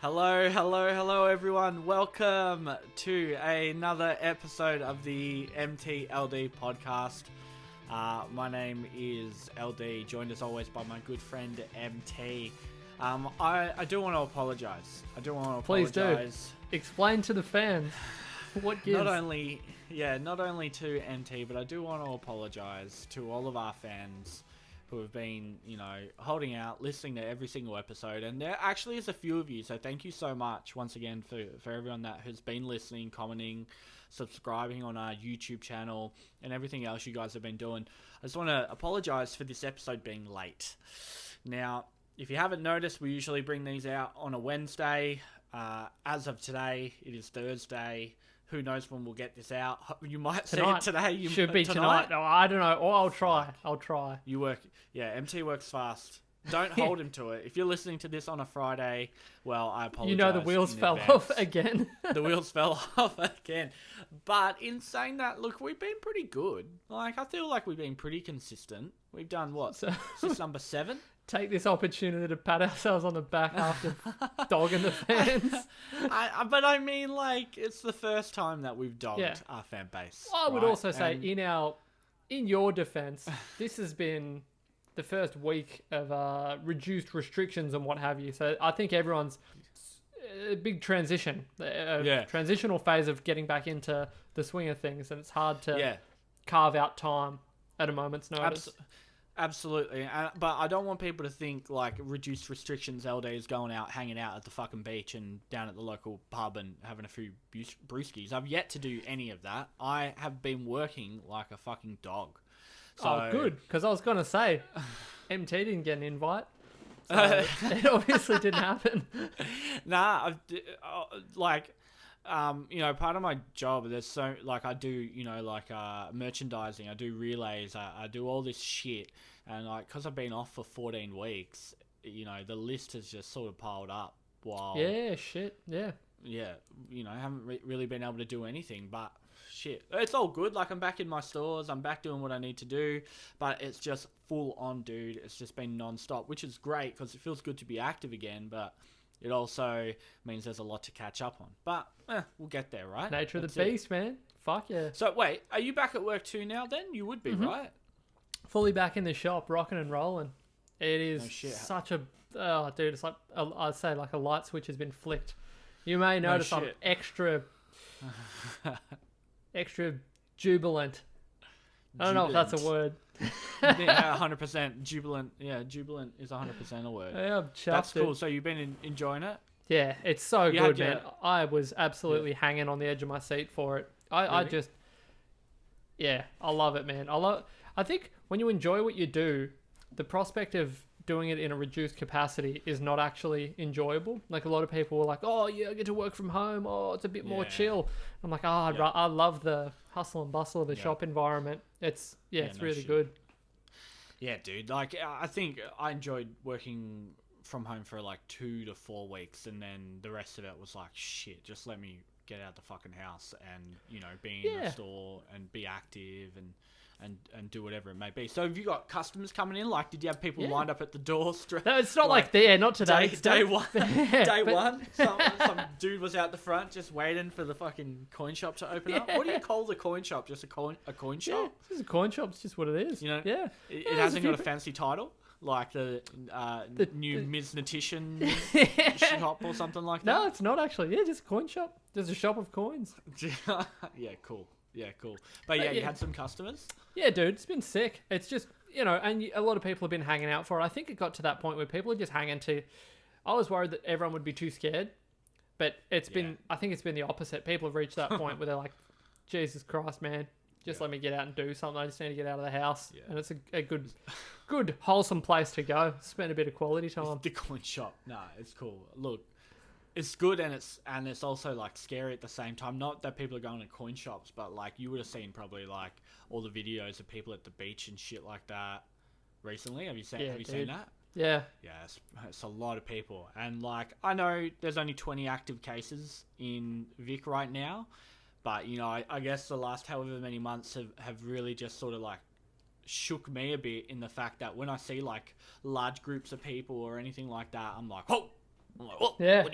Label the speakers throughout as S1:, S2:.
S1: Hello everyone. Welcome to another episode of the MTLD podcast. My name is LD, joined as always by my good friend MT. I do want to apologise.
S2: Please do. Explain to the fans what gives.
S1: Not only to MT, but I do want to apologise to all of our fans who have been, holding out, listening to every single episode. And there actually is a few of you, so thank you so much once again for everyone that has been listening, commenting, subscribing on our YouTube channel, and everything else you guys have been doing. I just want to apologise for this episode being late. Now, if you haven't noticed, we usually bring these out on a Wednesday. As of today, it is Thursday. Who knows when we'll get this out? You might see it today.
S2: Should be tonight. No, I don't know. Or I'll try.
S1: You work. Yeah, MT works fast. Don't hold him to it. If you're listening to this on a Friday, well, I apologize.
S2: The wheels fell off again.
S1: The wheels fell off again. But in saying that, look, we've been pretty good. I feel like we've been pretty consistent. We've done what? This is number 7?
S2: Take this opportunity to pat ourselves on the back after dogging the fans.
S1: But I mean, it's the first time that we've dogged our fan base.
S2: I would also say, in your defense, this has been the first week of reduced restrictions and what have you. So I think everyone's a big transitional phase of getting back into the swing of things, and it's hard to carve out time at a moment's notice.
S1: Absolutely, but I don't want people to think reduced restrictions. LD is going out, hanging out at the fucking beach and down at the local pub and having a few brewskis. I've yet to do any of that. I have been working like a fucking dog. So,
S2: good, because I was going to say, MT didn't get an invite. So it obviously didn't happen.
S1: Part of my job, there's so, I do, merchandising, I do relays, I do all this shit, and, because I've been off for 14 weeks, the list has just sort of piled up while...
S2: Yeah, shit, yeah.
S1: Yeah, I haven't really been able to do anything, but shit, it's all good. I'm back in my stores, I'm back doing what I need to do, but it's just full on, dude. It's just been non-stop, which is great, because it feels good to be active again, but... It also means there's a lot to catch up on. But we'll get there, right?
S2: Nature of the beast, man. Fuck yeah.
S1: So, wait, are you back at work too now then? You would be, right?
S2: Fully back in the shop, rocking and rolling. It is such a... Oh, dude, it's like... I'd say like a light switch has been flicked. You may notice I'm extra jubilant. I don't know if that's a word.
S1: Yeah, 100% jubilant. Yeah, jubilant is 100% a word.
S2: Yeah, I'm chuffed.
S1: That's cool. So you've been enjoying it?
S2: Yeah, it's so good, man. I was absolutely hanging on the edge of my seat for it. I love it, man. I think when you enjoy what you do, the prospect of doing it in a reduced capacity is not actually enjoyable. A lot of people were like, oh, yeah, I get to work from home. Oh, it's a bit more chill. I'm like, I love the hustle and bustle of the shop environment. It's really good.
S1: Yeah, dude. I think I enjoyed working from home for 2 to 4 weeks, and then the rest of it was shit, just let me get out the fucking house and, be in the store and be active and do whatever it may be. So have you got customers coming in? Did you have people lined up at the door straight?
S2: No, it's not not today.
S1: Day one. Day one. Some dude was out the front just waiting for the fucking coin shop to open up. What do you call the coin shop? Just a coin shop?
S2: Yeah, it's just a coin shop. It's just what it is.
S1: It hasn't got a fancy title. The new Miznatician shop or something like that.
S2: No, it's not actually. Yeah, just a coin shop. There's a shop of coins.
S1: Yeah, cool. Yeah, cool. But you had some customers?
S2: Yeah, dude, it's been sick. It's just, and a lot of people have been hanging out for it. I think it got to that point where people are just hanging to... I was worried that everyone would be too scared, but I think it's been the opposite. People have reached that point where they're like, Jesus Christ, man, just let me get out and do something. I just need to get out of the house. Yeah. And it's a good, wholesome place to go. Spend a bit of quality time.
S1: The coin shop. No, it's cool. Look, it's good and it's also scary at the same time. Not that people are going to coin shops, but you would have seen probably all the videos of people at the beach and shit like that recently. Have you seen that?
S2: Yeah.
S1: Yeah, it's a lot of people. And I know there's only 20 active cases in Vic right now, but I guess the last however many months have really just sort of shook me a bit in the fact that when I see large groups of people or anything like that, I'm like, oh. I'm like, what?
S2: Yeah,
S1: what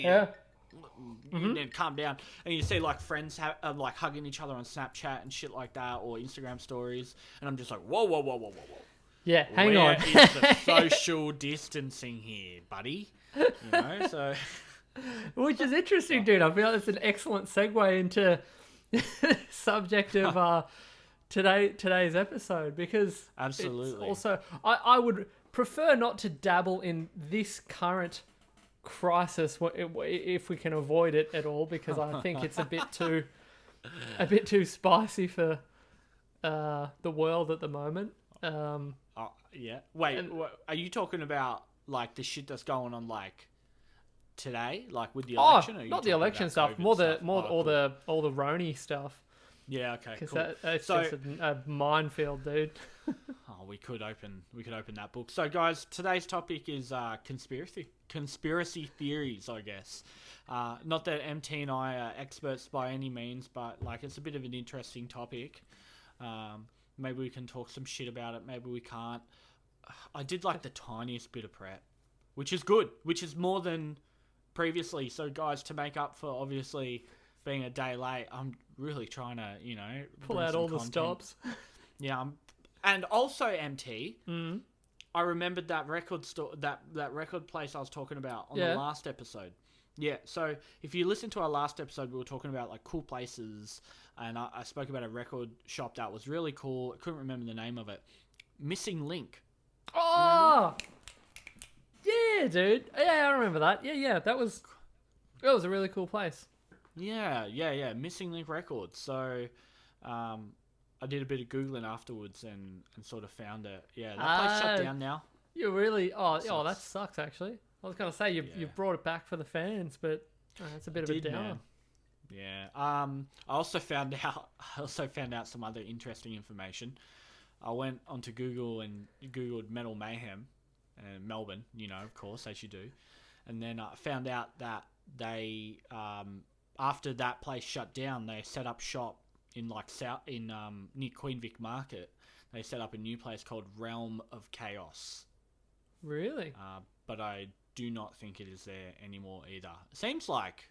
S1: you need to calm down. And you see like friends like hugging each other on Snapchat and shit like that, or Instagram stories, and I'm just like, whoa, whoa, whoa, whoa, whoa, whoa.
S2: Yeah, hang
S1: Where
S2: on.
S1: is the social distancing here, buddy? You know, so.
S2: Which is interesting, dude. I feel like it's an excellent segue into subject of today's episode, because
S1: Absolutely.
S2: it's also I would prefer not to dabble in this current crisis if we can avoid it at all, because I think it's a bit too spicy for the world at the moment.
S1: Yeah. Wait, are you talking about like the shit that's going on like today, like with the election? Or are you
S2: not the
S1: talking
S2: election
S1: about
S2: stuff,
S1: COVID
S2: more
S1: cool.
S2: all the Roni stuff.
S1: Yeah. Okay.
S2: Because
S1: Cool.
S2: that's
S1: So,
S2: just a minefield, dude.
S1: we could open that book. So, guys, today's topic is conspiracy theories, I guess. Not that MT and I are experts by any means, but like it's a bit of an interesting topic. Maybe we can talk some shit about it. Maybe we can't. I did like the tiniest bit of prep, which is good, which is more than previously. So, guys, to make up for obviously being a day late, I'm really trying to,
S2: Pull out all the stops.
S1: Yeah, and also MT. I remembered that record store, that record place I was talking about on the last episode. Yeah, so if you listen to our last episode, we were talking about like cool places, and I spoke about a record shop that was really cool. I couldn't remember the name of it. Missing Link.
S2: Oh, yeah, dude. Yeah, I remember that. Yeah, that was a really cool place.
S1: Yeah. Missing Link Records. So, I did a bit of Googling afterwards and sort of found it. Yeah, that place shut down now.
S2: You really... Oh, that sucks, actually. I was going to say, you've brought it back for the fans, but it's a bit of a downer.
S1: Man. Yeah. I also found out some other interesting information. I went onto Google and Googled Metal Mayhem in Melbourne, of course, as you do. And then I found out that they, after that place shut down, they set up shop in near Queen Vic Market. They set up a new place called Realm of Chaos.
S2: Really?
S1: But I do not think it is there anymore either. It seems like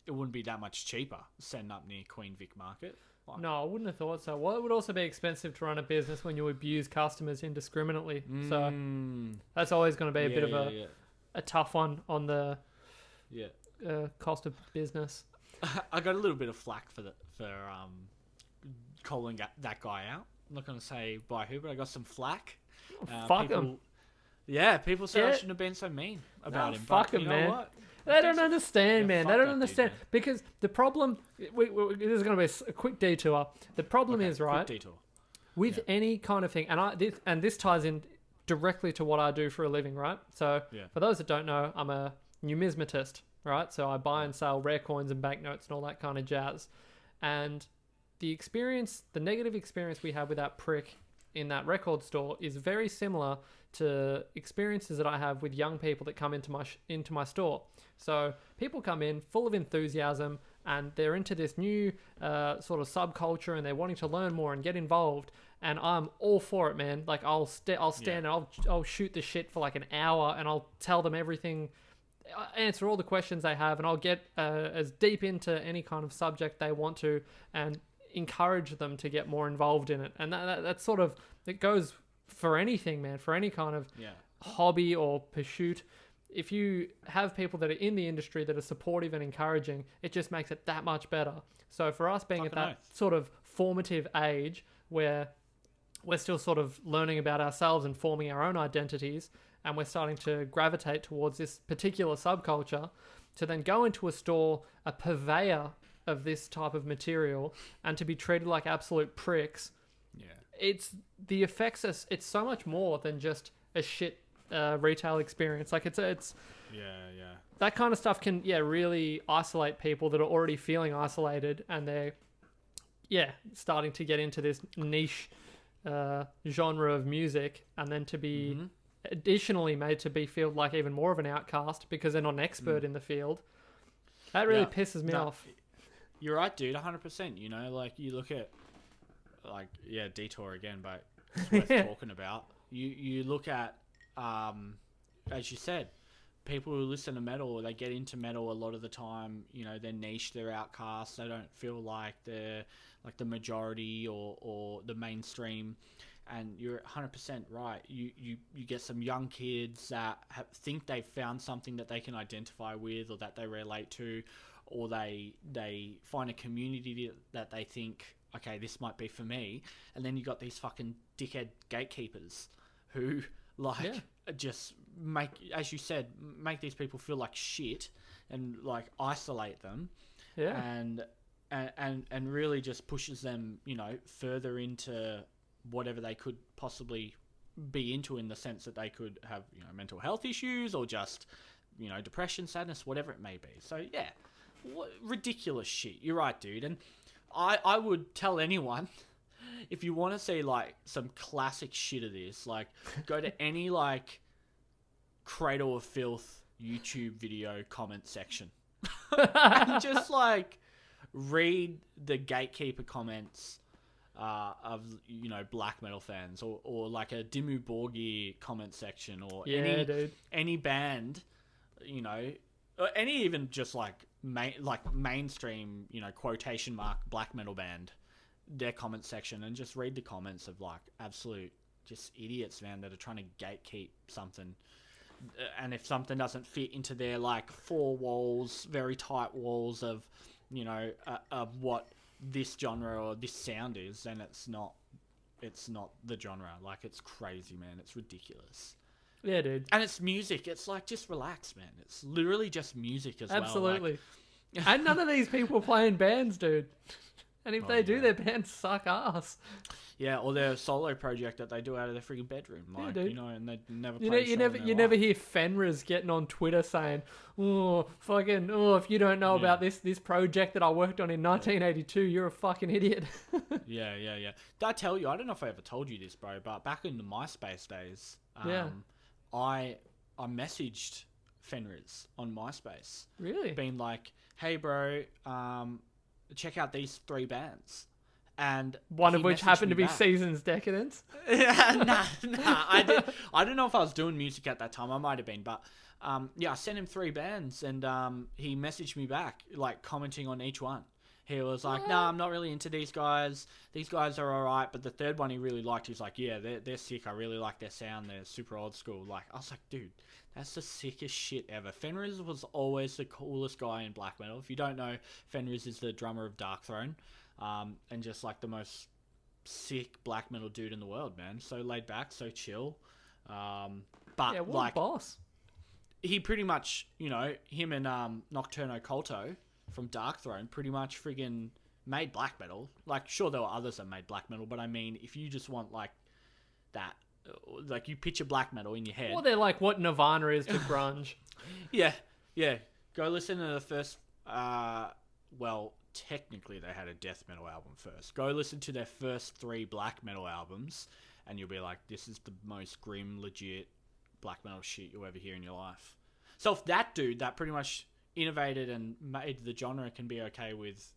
S1: it wouldn't be that much cheaper setting up near Queen Vic Market.
S2: No, I wouldn't have thought so. Well, it would also be expensive to run a business when you abuse customers indiscriminately. So that's always going to be a bit of a tough one on the cost of business.
S1: I got a little bit of flack for calling that guy out. I'm not going to say by who, but I got some flack.
S2: Fuck him.
S1: Yeah, people said I shouldn't have been so mean about him.
S2: Fuck him, man.
S1: What?
S2: They don't understand, man. They don't understand.
S1: Dude,
S2: because the problem... this is going to be a quick detour. The problem is, right,
S1: quick detour.
S2: With any kind of thing, and this ties in directly to what I do for a living, right? So, for those that don't know, I'm a numismatist, right? So I buy and sell rare coins and banknotes and all that kind of jazz. And the negative experience we have with that prick in that record store is very similar to experiences that I have with young people that come into my store. So people come in full of enthusiasm and they're into this new sort of subculture and they're wanting to learn more and get involved. And I'm all for it, man. Like I'll stand and I'll shoot the shit for like an hour and I'll tell them everything, answer all the questions they have, and I'll get as deep into any kind of subject they want to and encourage them to get more involved in it. And that's sort of, it goes for anything, man, for any kind of hobby or pursuit. If you have people that are in the industry that are supportive and encouraging, it just makes it that much better. So for us being at that sort of formative age where we're still sort of learning about ourselves and forming our own identities, and we're starting to gravitate towards this particular subculture, to then go into a store, a purveyor of this type of material, and to be treated like absolute pricks, the effects us. It's so much more than just a shit retail experience. Like it's that kind of stuff can really isolate people that are already feeling isolated, and they're starting to get into this niche genre of music, and then to be additionally made to be feel like even more of an outcast because they're not an expert in the field. That really pisses me off.
S1: You're right, dude. 100%. Like you look at detour again, but it's worth talking about. You look at as you said, people who listen to metal, or they get into metal a lot of the time, you know, they're niche, they're outcasts, they don't feel like they're like the majority or the mainstream. And you're 100% right. You get some young kids that think they've found something that they can identify with, or that they relate to, or they find a community that they think, okay, this might be for me. And then you got these fucking dickhead gatekeepers who just make, as you said, make these people feel like shit and like isolate them.
S2: Yeah.
S1: And really just pushes them, you know, further into whatever they could possibly be into, in the sense that they could have, you know, mental health issues, or just, you know, depression, sadness, whatever it may be. So yeah, ridiculous shit. You're right, dude. And I would tell anyone, if you want to see like some classic shit of this, like go to any like Cradle of Filth YouTube video comment section and just like read the gatekeeper comments of, you know, black metal fans, or like a Dimmu Borgir comment section, or any band, you know, or any even just like mainstream, you know, quotation mark black metal band, their comment section, and just read the comments of like absolute just idiots, man, that are trying to gatekeep something. And if something doesn't fit into their like four walls, very tight walls of, you know, of what this genre or this sound is, then it's not the genre. Like, it's crazy, man. It's ridiculous.
S2: Yeah, dude.
S1: And it's music. It's like, just relax, man. It's literally just music as
S2: Absolutely.
S1: well. Like,
S2: and none of these people play in bands, dude. And if they do, their bands suck ass.
S1: Yeah, or their solo project that they do out of their freaking bedroom, like, you know, and they never play.
S2: You never hear Fenris getting on Twitter saying, if you don't know about this project that I worked on in 1982, you're a fucking idiot.
S1: Yeah. Did I tell you? I don't know if I ever told you this, bro, but back in the MySpace days, I messaged Fenris on MySpace.
S2: Really?
S1: Being like, hey, bro, check out these 3 bands. And
S2: one of which happened to be Seasons Decadence.
S1: Nah. I don't know if I was doing music at that time. I might have been, but I sent him 3 bands, and he messaged me back, like commenting on each one. He was like, "Nah, I'm not really into these guys. These guys are alright, but the third one he really liked. He's like, yeah, they're sick. I really like their sound. They're super old school." Like, I was like, dude, that's the sickest shit ever. Fenris was always the coolest guy in black metal. If you don't know, Fenris is the drummer of Darkthrone. And just like the most sick black metal dude in the world, man. So laid back, so chill. But
S2: what
S1: like,
S2: a boss.
S1: He pretty much, you know, him and Nocturno Culto from Darkthrone pretty much friggin' made black metal. Like, sure, there were others that made black metal, but I mean, if you just want like that, like you picture black metal in your head.
S2: Well, they're like what Nirvana is to grunge.
S1: Yeah. Go listen to the first, technically they had a death metal album first. Go listen to their first 3 black metal albums, and you'll be like, this is the most grim, legit black metal shit you'll ever hear in your life. So if that dude that pretty much innovated and made the genre can be okay with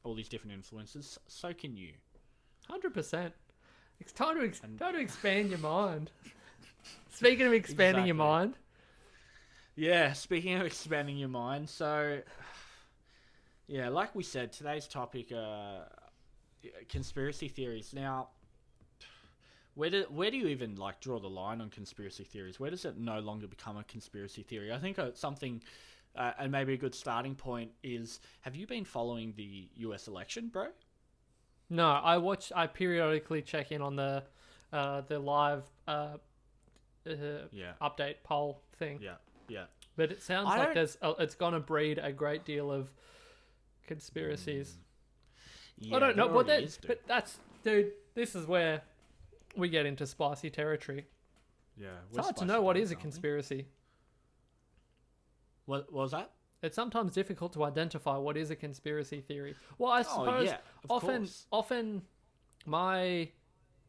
S1: all these different influences, so can you.
S2: 100%. It's time to expand your mind. Speaking of expanding your mind.
S1: Yeah, speaking of expanding your mind, so... Yeah, like we said, today's topic, conspiracy theories. Now, where do you even like draw the line on conspiracy theories? Where does it no longer become a conspiracy theory? I think something, and maybe a good starting point is: have you been following the US election, bro?
S2: No, I periodically check in on the live update poll thing.
S1: Yeah.
S2: But it sounds like it's gonna breed a great deal of conspiracies.
S1: Yeah,
S2: I don't know, but
S1: but
S2: that's, dude, this is where we get into spicy territory.
S1: Yeah,
S2: it's hard to know what is a conspiracy.
S1: What was that?
S2: It's sometimes difficult to identify what is a conspiracy theory. Well, I suppose often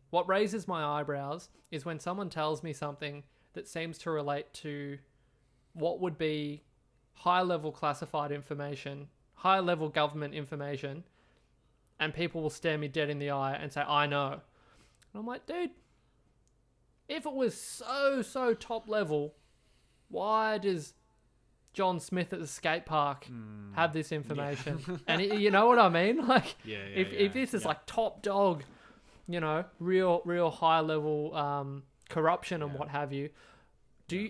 S2: what raises my eyebrows is when someone tells me something that seems to relate to what would be high-level classified information, high-level government information, and people will stare me dead in the eye and say, I know. And I'm like, dude, if it was so top level, why does John Smith at the skate park have this information? And you know what I mean? Like, if this is like top dog, you know, real high level corruption and what have you,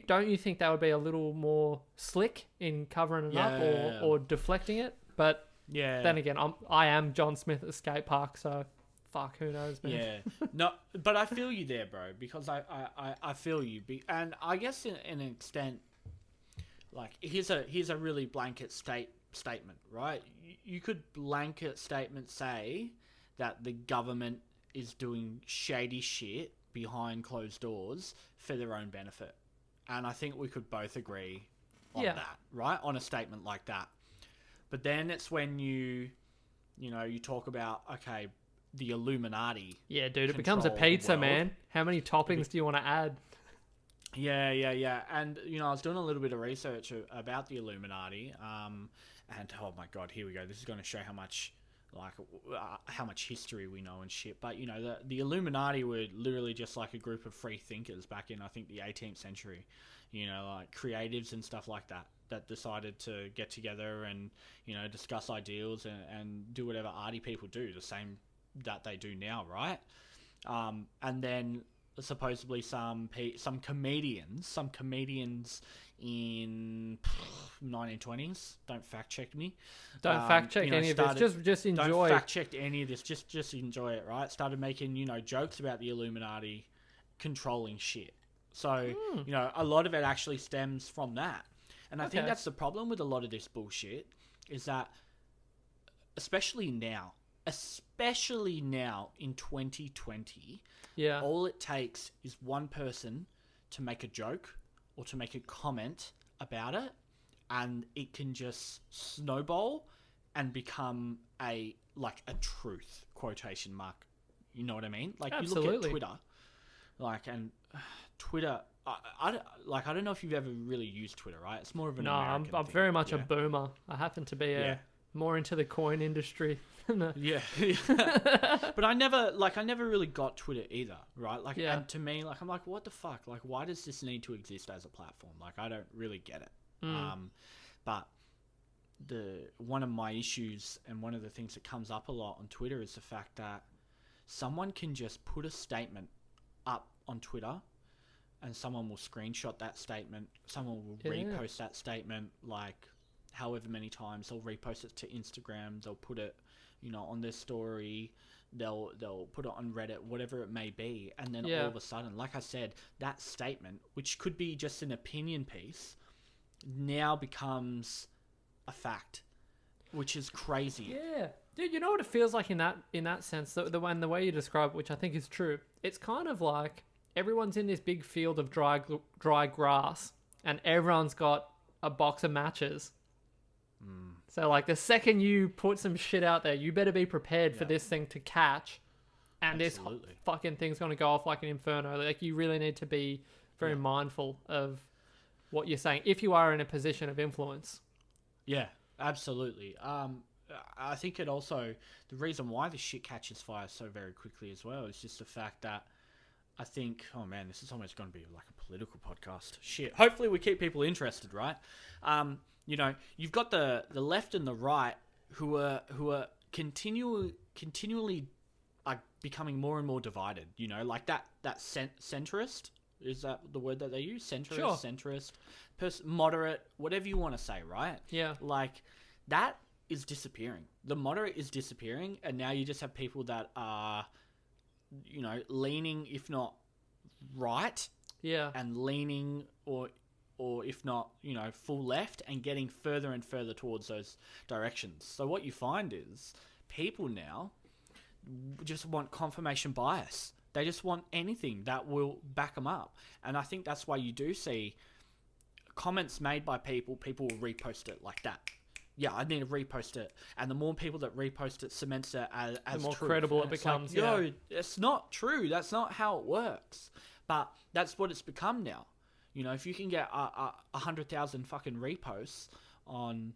S2: don't you think that would be a little more slick in covering it up or deflecting it? But then again, I am John Smith at the skate park, so fuck, who knows, man.
S1: Yeah, no, but I feel you there, bro, because I feel you, and I guess in an extent, like here's a really blanket statement, right? You could blanket statement say that the government is doing shady shit behind closed doors for their own benefit, and I think we could both agree on that, right? On a statement like that. But then it's when you talk about, okay, the Illuminati.
S2: Yeah, dude, it becomes a pizza, man. How many toppings do you want to add?
S1: Yeah. And, I was doing a little bit of research about the Illuminati. And, oh my God, here we go. This is going to show how much history we know and shit. But, the Illuminati were literally just like a group of free thinkers back in, I think, the 18th century. Like creatives and stuff like that decided to get together and, discuss ideals and do whatever arty people do, the same that they do now, right? And then supposedly some comedians in 1920s, don't fact check me.
S2: Don't fact check any of this. Just enjoy.
S1: Don't fact check any of this. Just enjoy it, right? Started making, jokes about the Illuminati controlling shit. So, a lot of it actually stems from that. And I think that's the problem with a lot of this bullshit is that, especially now in 2020, all it takes is one person to make a joke or to make a comment about it, and it can just snowball and become a truth, quotation mark. You know what I mean? Like,
S2: absolutely.
S1: You look at Twitter, Twitter, I don't know if you've ever really used Twitter, right? It's more of an American
S2: I'm
S1: thing.
S2: very much a boomer. I happen to be more into the coin industry.
S1: Yeah. But I never really got Twitter either, right? And to me, I'm like, what the fuck? Like, why does this need to exist as a platform? Like, I don't really get it. But one of my issues and one of the things that comes up a lot on Twitter is the fact that someone can just put a statement up on Twitter and someone will screenshot that statement, someone will repost that statement, like however many times. They'll repost it to Instagram, they'll put it, on their story, they'll put it on Reddit, whatever it may be, and then all of a sudden, like I said, that statement, which could be just an opinion piece, now becomes a fact, which is crazy.
S2: Yeah. Dude, you know what it feels like in that sense, the way you describe it, which I think is true. It's kind of like everyone's in this big field of dry grass, and everyone's got a box of matches. So, like, the second you put some shit out there, you better be prepared for this thing to catch, and
S1: Absolutely.
S2: this fucking thing's going to go off like an inferno. Like, you really need to be very mindful of what you're saying if you are in a position of influence.
S1: Yeah, absolutely. I think it also, the reason why this shit catches fire so very quickly as well is just the fact that I think, oh man, this is almost going to be like a political podcast. Shit. Hopefully we keep people interested, right? You've got the left and the right who are continually are becoming more and more divided. Like that centrist, is that the word that they use? Centrist, moderate, whatever you want to say, right?
S2: Yeah.
S1: Like that is disappearing. The moderate is disappearing, and now you just have people that are, leaning, if not right, and leaning or if not, full left, and getting further and further towards those directions. So what you find is people now just want confirmation bias. They just want anything that will back them up. And I think that's why you do see comments made by people will repost it like that. Yeah, I need to repost it. And the more people that repost it cements it as
S2: the more
S1: truth.
S2: credible
S1: and
S2: it becomes.
S1: Like, yo, it's not true. That's not how it works. But that's what it's become now. If you can get 100,000 fucking reposts on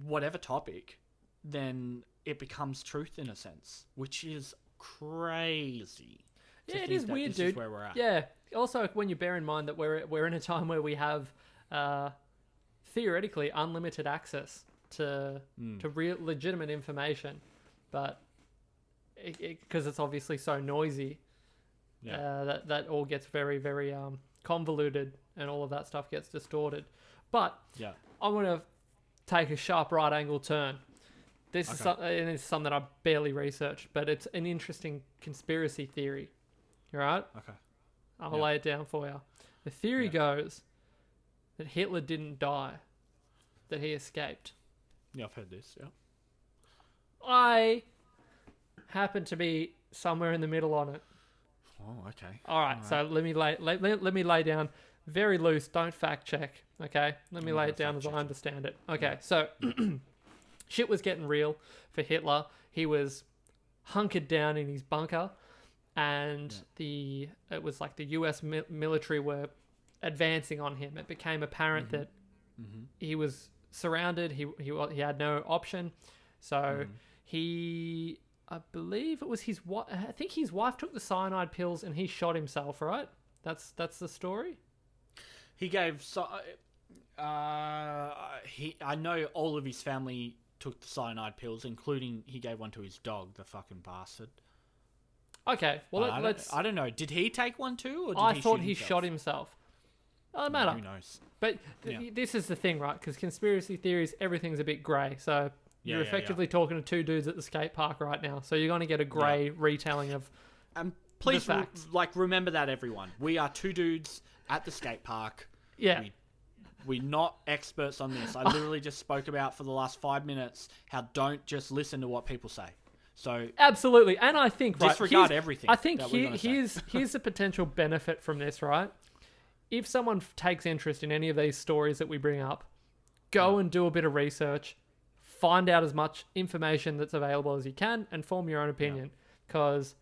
S1: whatever topic, then it becomes truth in a sense, which is crazy.
S2: Yeah, it is weird, dude.
S1: Is where we're at.
S2: Yeah, also when you bear in mind that we're in a time where we have theoretically unlimited access to real legitimate information, but because it's obviously so noisy, that all gets very, very convoluted, and all of that stuff gets distorted. But I want to take a sharp right angle turn. This is something that I barely researched, but it's an interesting conspiracy theory. All right? Okay. I'll lay it down for you. The theory goes that Hitler didn't die, that he escaped.
S1: Yeah, I've heard this, yeah.
S2: I happen to be somewhere in the middle on it.
S1: Oh, okay.
S2: All right. So let me lay down very loose. Don't fact check. Okay. Let me lay it down as I understand it. Okay. So shit was getting real for Hitler. He was hunkered down in his bunker, and it was like the US military were advancing on him. It became apparent that he was surrounded. He had no option. So I believe it was his wife. I think his wife took the cyanide pills and he shot himself. Right? That's the story.
S1: He gave. I know all of his family took the cyanide pills, including he gave one to his dog. The fucking bastard.
S2: Okay, well let's.
S1: I don't know. Did he take one too, or did
S2: I thought he shot himself. Doesn't matter.
S1: Who knows?
S2: But this is the thing, right? Because conspiracy theories, everything's a bit grey. So you're effectively talking to two dudes at the skate park right now. So you're going to get a grey retelling of
S1: please,
S2: the facts.
S1: Remember that, everyone. We are two dudes at the skate park.
S2: Yeah.
S1: We're not experts on this. I literally just spoke about for the last 5 minutes how don't just listen to what people say. So
S2: absolutely, and I think
S1: disregard everything.
S2: I think here's the potential benefit from this, right? If someone takes interest in any of these stories that we bring up, go and do a bit of research, find out as much information that's available as you can, and form your own opinion. Because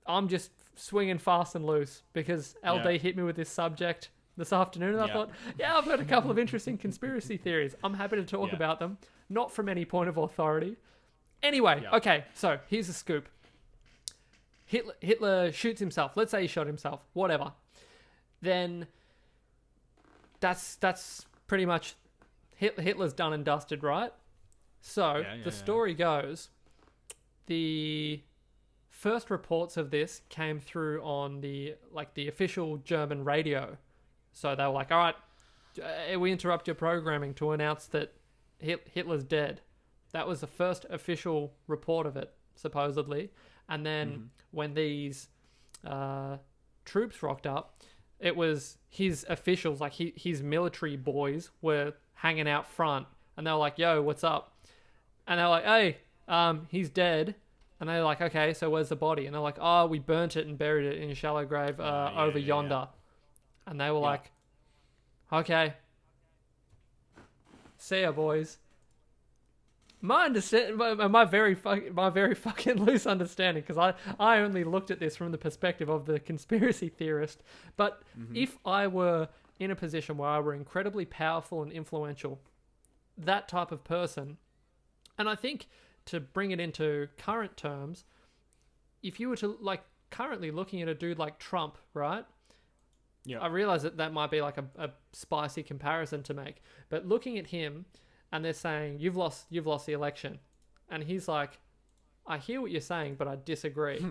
S2: I'm just swinging fast and loose because LD hit me with this subject this afternoon, and I thought, I've got a couple of interesting conspiracy theories. I'm happy to talk about them, not from any point of authority. Anyway, okay, so here's the scoop. Hitler shoots himself. Let's say he shot himself. Whatever. Then that's pretty much Hitler's done and dusted, right? So the story goes, the first reports of this came through on the official German radio. So they were like, all right, we interrupt your programming to announce that Hitler's dead. That was the first official report of it, supposedly. And then when these troops rocked up, it was his officials, like his military boys, were hanging out front. And they were like, yo, what's up? And they were like, hey, he's dead. And they're like, okay, so where's the body? And they're like, oh, we burnt it and buried it in a shallow grave over yonder. And they were like, okay. See ya, boys. My very fucking loose understanding, because I only looked at this from the perspective of the conspiracy theorist. But if I were in a position where I were incredibly powerful and influential, that type of person, and I think to bring it into current terms, if you were to currently looking at a dude like Trump, right? Yeah. I realize that might be like a spicy comparison to make, but looking at him, and they're saying, you've lost the election. And he's like, I hear what you're saying, but I disagree.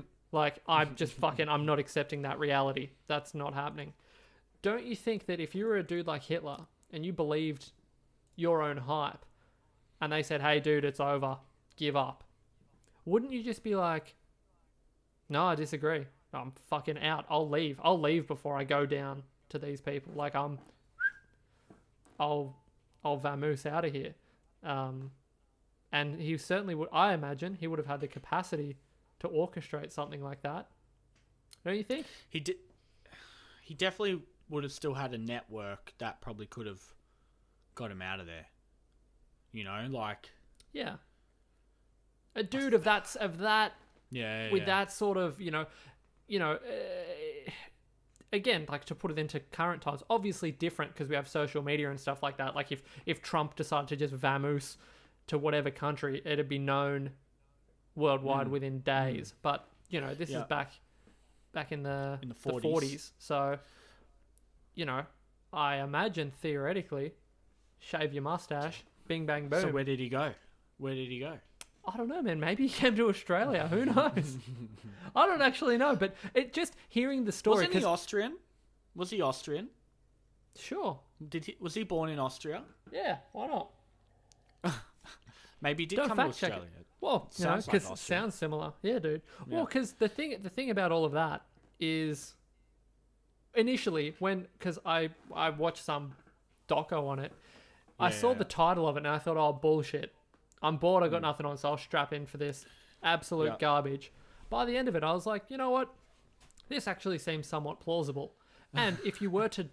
S2: I'm not accepting that reality. That's not happening. Don't you think that if you were a dude like Hitler and you believed your own hype and they said, hey dude, it's over, give up, wouldn't you just be like, no, I disagree. I'm fucking out. I'll leave before I go down to these people. I'll vamoose out of here. And he certainly would, I imagine, he would have had the capacity to orchestrate something like that. Don't you think?
S1: He definitely would have still had a network that probably could have got him out of there. You know,
S2: yeah. A dude of that with that sort of, again, to put it into current times, obviously different because we have social media and stuff like that. Like if Trump decided to just vamoose to whatever country, it'd be known worldwide within days. But, this is back back in the
S1: In the
S2: the
S1: 40s.
S2: 40s. So, you know, I imagine theoretically, shave your mustache, bing bang boom.
S1: So where did he go? Where did he go?
S2: I don't know, man. Maybe he came to Australia. Who knows? I don't actually know, but it just hearing the story.
S1: Wasn't he Austrian? Was he Austrian?
S2: Sure.
S1: Was he born in Austria?
S2: Yeah. Why not?
S1: Maybe he did
S2: Don't
S1: come to
S2: fact check it.
S1: Australia.
S2: Well, you know,
S1: Sounds like
S2: because it
S1: Austria.
S2: sounds similar. Yeah, dude.
S1: Yeah.
S2: Well, because the thing about all of that is initially because I watched some doco on it, I saw
S1: Yeah.
S2: the title of it and I thought, oh, bullshit. I'm bored. I got nothing on, so I'll strap in for this absolute
S1: Yeah.
S2: garbage. By the end of it, I was like, you know what? This actually seems somewhat plausible. And if you were to,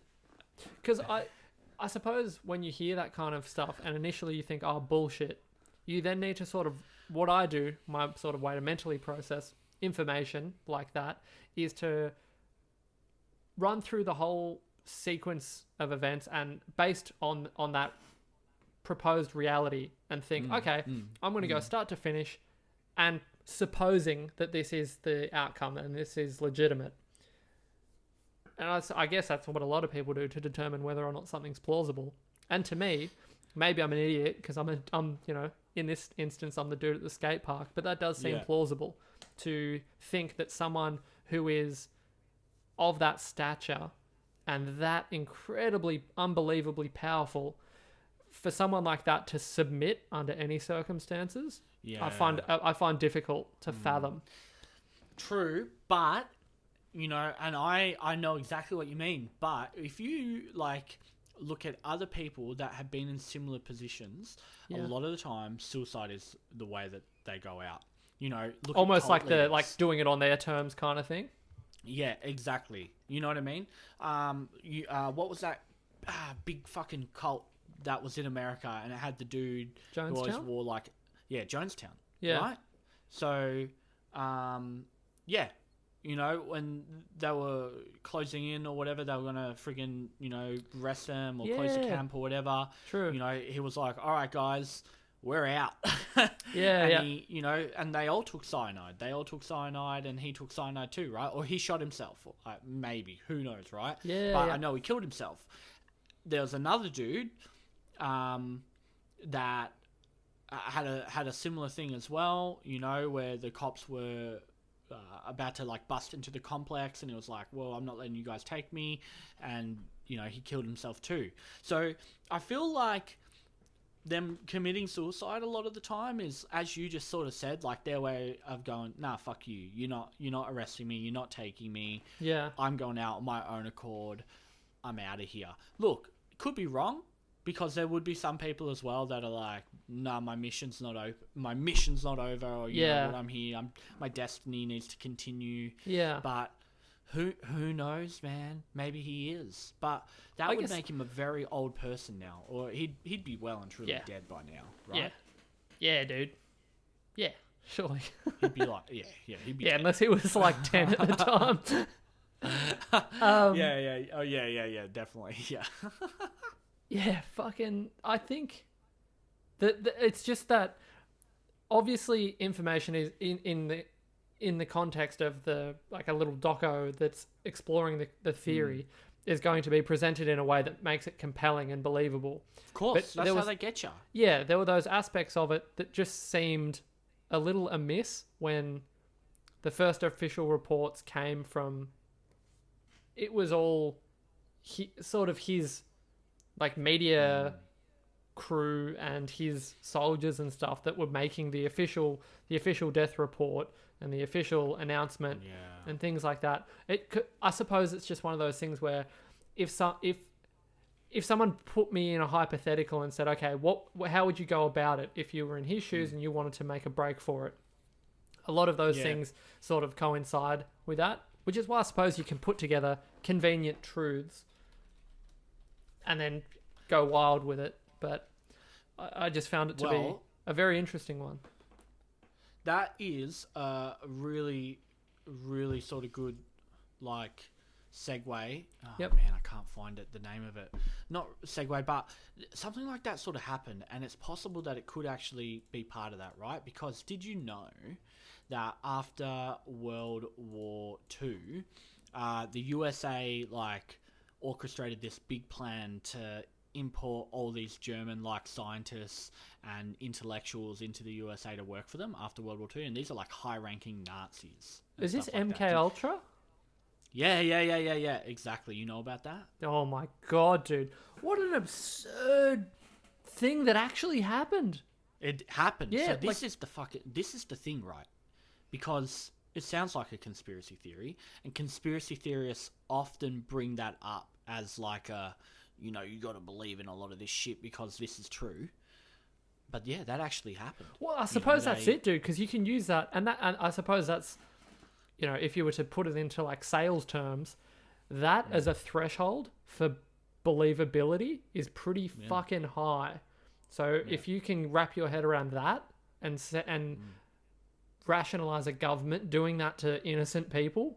S2: because I suppose when you hear that kind of stuff and initially you think, oh, bullshit, you then need to sort of, what I do, my sort of way to mentally process information like that is to run through the whole sequence of events and based on that proposed reality and think, okay, I'm going to go start to finish and supposing that this is the outcome and this is legitimate. And I guess that's what a lot of people do to determine whether or not something's plausible. And to me, maybe I'm an idiot because I'm you know, in this instance, I'm the dude at the skate park, but that does seem
S1: Yeah.
S2: plausible to think that someone who is of that stature and that incredibly, unbelievably powerful, for someone like that to submit under any circumstances,
S1: Yeah.
S2: I find difficult to fathom.
S1: True, but you know, and I know exactly what you mean. But if you like look at other people that have been in similar positions,
S2: Yeah.
S1: a lot of the time suicide is the way that they go out. You know, look at
S2: Almost
S1: cult
S2: like
S1: leaders.
S2: like doing it on their terms kind of thing.
S1: Yeah, exactly. You know what I mean? What was that big fucking cult that was in America, and it had the dude who always
S2: Jonestown?
S1: wore like, Jonestown.
S2: Yeah.
S1: Right. So, yeah, you know, when they were closing in or whatever, they were gonna friggin', you know, arrest them or close the
S2: Yeah.
S1: camp or whatever.
S2: True.
S1: You know, he was like, "All right, guys, we're out."
S2: Yeah,
S1: and
S2: yeah.
S1: he, you know, and they all took cyanide. And he took cyanide too, right? Or he shot himself. Maybe, who knows, right?
S2: Yeah,
S1: But
S2: yeah.
S1: I know he killed himself. There was another dude, that had a similar thing as well. You know, where the cops were about to like bust into the complex, and he was like, "Well, I'm not letting you guys take me," and you know, he killed himself too. So I feel like them committing suicide a lot of the time is, as you just sort of said, like their way of going, "Nah, fuck you. You're not arresting me. You're not taking me.
S2: Yeah.
S1: I'm going out on my own accord. I'm out of here." Look, could be wrong, because there would be some people as well that are like, "Nah, my mission's not over. My mission's not over. Or you
S2: Yeah.
S1: know what, I'm here. My destiny needs to continue."
S2: Yeah.
S1: But who knows, man? Maybe he is. But that
S2: I
S1: would
S2: guess-
S1: make him a very old person now, or he'd be well and truly
S2: Yeah.
S1: dead by now,
S2: Yeah.
S1: right?
S2: Yeah, dude. Yeah, surely.
S1: He'd be like, he'd be
S2: Yeah,
S1: dead.
S2: unless he was like 10 at the time.
S1: yeah, definitely, yeah.
S2: Yeah, fucking. I think that it's just that obviously information is in the context of the like a little doco that's exploring the theory is going to be presented in a way that makes it compelling and believable.
S1: Of course,
S2: But
S1: that's
S2: there
S1: how
S2: was-
S1: they get you.
S2: Yeah, there were those aspects of it that just seemed a little amiss when the first official reports came from. It was all sort of his like media crew and his soldiers and stuff that were making the official death report and the official announcement
S1: Yeah.
S2: and things like that. I suppose it's just one of those things where if someone put me in a hypothetical and said, okay, how would you go about it if you were in his shoes and you wanted to make a break for it? A lot of those
S1: Yeah.
S2: things sort of coincide with that, which is why I suppose you can put together convenient truths and then go wild with it. But I just found it to be
S1: Well-
S2: a very interesting one.
S1: That is a really, really sort of good, like, Segway. Oh,
S2: Yep.
S1: man, I can't find it, the name of it. Not Segway, but something like that sort of happened, and it's possible that it could actually be part of that, right? Because did you know that after World War II, the USA, like, orchestrated this big plan to import all these German, like, scientists and intellectuals into the USA to work for them after World War II, and these are, like, high-ranking Nazis. and
S2: Is this
S1: stuff like
S2: MK
S1: that.
S2: Ultra?
S1: Yeah, exactly. You know about that?
S2: Oh my god, dude. What an absurd thing that actually happened.
S1: It happened.
S2: Yeah,
S1: So this is the thing, right? Because it sounds like a conspiracy theory, and conspiracy theorists often bring that up as like a, you got to believe in a lot of this shit because this is true. But yeah, that actually happened.
S2: Well, I suppose that's it, dude, because you can use that, and I suppose that's, if you were to put it into like sales terms, that as a threshold for believability is pretty fucking high. So if you can wrap your head around that and rationalize a government doing that to innocent people,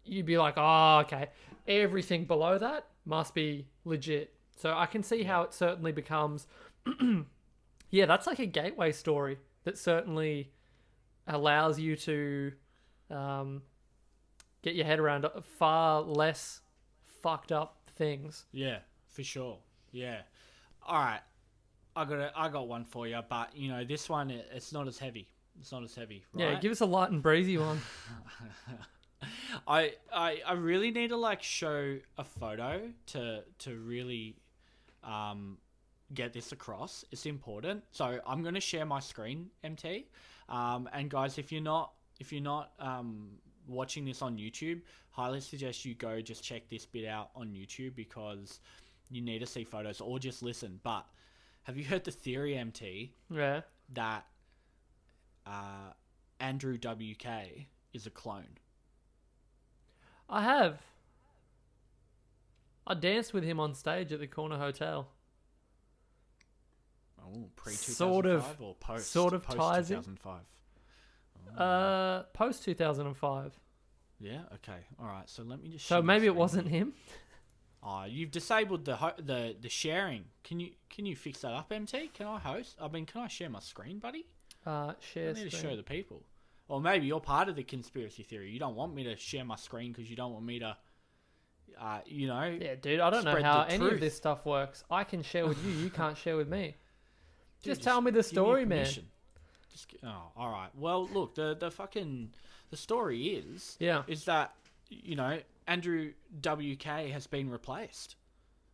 S2: you'd be like, oh, okay, everything below that must be legit. So I can see how it certainly becomes, that's like a gateway story that certainly allows you to get your head around far less fucked up things.
S1: Yeah, for sure. Yeah. All right. I got one for you, but this one, it's not as heavy. It's not as heavy, right?
S2: Yeah, give us a light and breezy one.
S1: I really need to like show a photo to really get this across. It's important. So I'm going to share my screen, MT. And guys, if you're not watching this on YouTube, highly suggest you go just check this bit out on YouTube because you need to see photos or just listen. But have you heard the theory, MT?
S2: Yeah.
S1: That Andrew WK is a clone?
S2: I have. I danced with him on stage at the Corner Hotel.
S1: Oh, pre-2005
S2: Sort of,
S1: or post?
S2: Sort of
S1: post
S2: ties in.
S1: 2005.
S2: Post 2005.
S1: Yeah. Okay. All right. So let me just.
S2: So
S1: share my
S2: maybe it
S1: screen.
S2: wasn't him.
S1: Oh, you've disabled the sharing. Can you fix that up, MT? Can I host? Can I share my screen, buddy?
S2: Share
S1: I need to
S2: screen.
S1: show the people. Or maybe you're part of the conspiracy theory. You don't want me to share my screen because you don't want me to,
S2: Yeah, dude, I don't know
S1: spread
S2: how
S1: the
S2: any of
S1: truth.
S2: this stuff works. I can share with you. You can't share with me.
S1: Dude,
S2: Just tell me the
S1: give
S2: story, man.
S1: permission. All right. Well, look, the story is that Andrew WK has been replaced.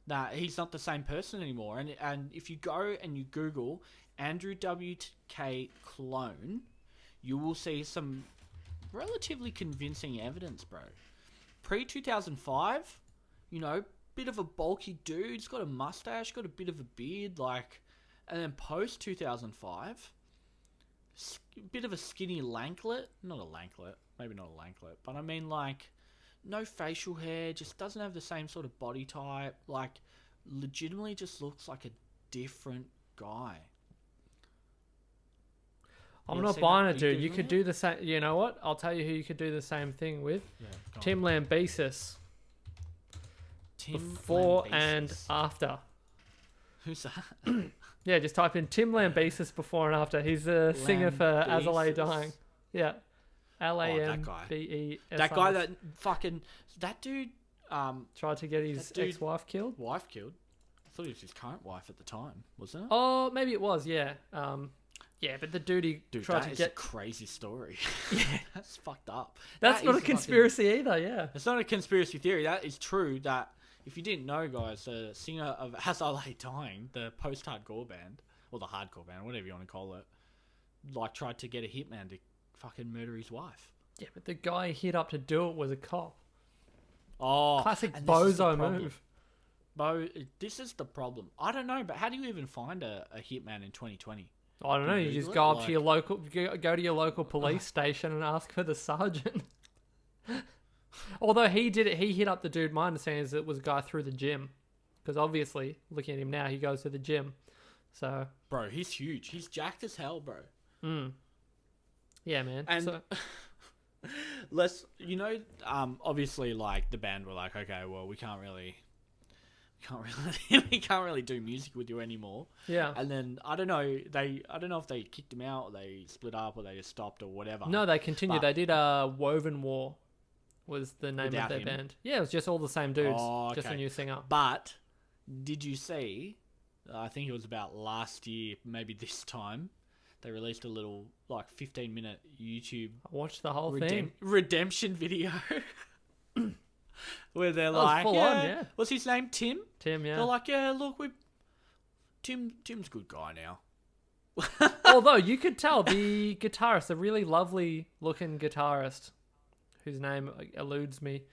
S1: That he's not the same person anymore. And if you go and you Google Andrew WK clone, you will see some relatively convincing evidence, bro. Pre-2005, bit of a bulky dude. He's got a mustache, got a bit of a beard, and then post-2005, bit of a skinny lanklet. Not a lanklet. Maybe not a lanklet. But I mean, no facial hair, just doesn't have the same sort of body type. Legitimately just looks like a different guy.
S2: I'm not buying it, dude. You could do the same. You know what? I'll tell you who you could do the same thing with.
S1: Yeah,
S2: Tim Lambesis. Before and after.
S1: Who's that?
S2: Yeah, just type in Tim Lambesis before and after. He's a singer for As I Lay Dying. Yeah. Lambes.
S1: That guy that dude
S2: tried to get his ex-wife killed.
S1: Wife killed. I thought he was his current wife at the time, wasn't it?
S2: Oh, maybe it was, yeah. Yeah, but the dude tried to get...
S1: a crazy story.
S2: Yeah.
S1: That's fucked up.
S2: That's not a conspiracy either, yeah.
S1: It's not a conspiracy theory. That is true. That if you didn't know, guys, the singer of As I Lay Dying, the post-hardcore band, or the hardcore band, whatever you want to call it, tried to get a hitman to fucking murder his wife.
S2: Yeah, but the guy he hit up to do it was a cop.
S1: Oh,
S2: classic bozo move.
S1: This is the problem. I don't know, but how do you even find a hitman in 2020?
S2: I don't know. You just go up to your local, go to your local police station and ask for the sergeant. Although he did it, he hit up the dude. My understanding is it was a guy through the gym, because obviously, looking at him now, he goes to the gym. So,
S1: bro, he's huge. He's jacked as hell, bro.
S2: Yeah, man.
S1: And
S2: so...
S1: Obviously, like the band were like, okay, well, we can't really do music with you anymore.
S2: Yeah.
S1: And then I don't know if they kicked him out or they split up or they just stopped or whatever.
S2: No, they continued.
S1: But-
S2: They did Woven War was the name
S1: Without
S2: of their
S1: him?
S2: band. Yeah, it was just all the same dudes.
S1: Oh,
S2: Just a
S1: okay.
S2: new singer.
S1: But did you see? I think it was about last year, maybe this time. They released a little 15-minute YouTube
S2: I watched the whole thing.
S1: redemption video where they're
S2: was
S1: like,
S2: full on, yeah.
S1: what's his name? Tim.
S2: Tim, yeah.
S1: They're like, yeah, look, Tim's a good guy now.
S2: Although you could tell the guitarist, a really lovely looking guitarist, whose name eludes me,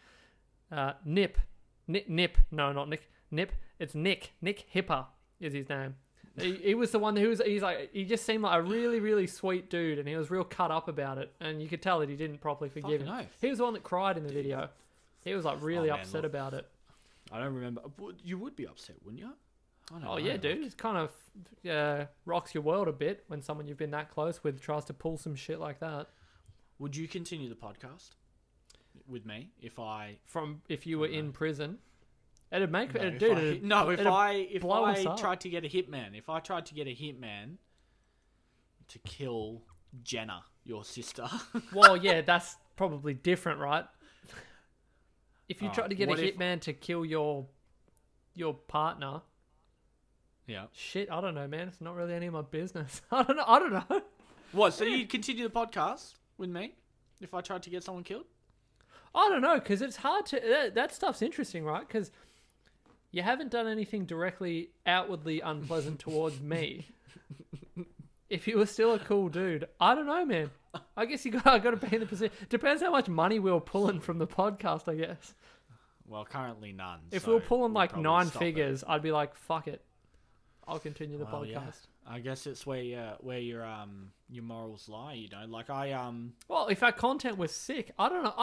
S2: Nip. No, not Nick. Nip. It's Nick. Nick Hipper is his name. He was the one he just seemed like a really, really sweet dude, and he was real cut up about it, and you could tell that he didn't properly forgive him.
S1: Fucking oath.
S2: He was the one that cried in the video. He was really
S1: man,
S2: upset
S1: look.
S2: about it.
S1: I don't remember. You would be upset, wouldn't you? I don't
S2: Oh
S1: know,
S2: yeah, dude. It kind of rocks your world a bit when someone you've been that close with tries to pull some shit like that.
S1: Would you continue the podcast with me if
S2: If you were in prison, it'd make
S1: No,
S2: it,
S1: if
S2: dude.
S1: I,
S2: it'd-
S1: no, if
S2: it'd
S1: I
S2: blow us up.
S1: tried to get a hitman, to kill Jenna, your sister.
S2: Well, yeah, that's probably different, right? If you
S1: Alright,
S2: tried to get a
S1: what if-
S2: hitman to kill your partner,
S1: Yeah.
S2: shit, I don't know, man. It's not really any of my business. I don't know.
S1: What? So you'd continue the podcast with me if I tried to get someone killed?
S2: I don't know, because it's hard to... That stuff's interesting, right? Because you haven't done anything directly outwardly unpleasant towards me. If you were still a cool dude, I don't know, man. I guess I got to be in the position. Depends how much money we were pulling from the podcast, I guess.
S1: Well, currently none.
S2: If
S1: so
S2: we were pulling
S1: we'll
S2: like
S1: probably
S2: 9
S1: stop it.
S2: figures, I'd be like, fuck it. I'll continue the
S1: Well,
S2: podcast.
S1: yeah. I guess it's where your morals lie. You know, like
S2: Well, if our content was sick, I don't know.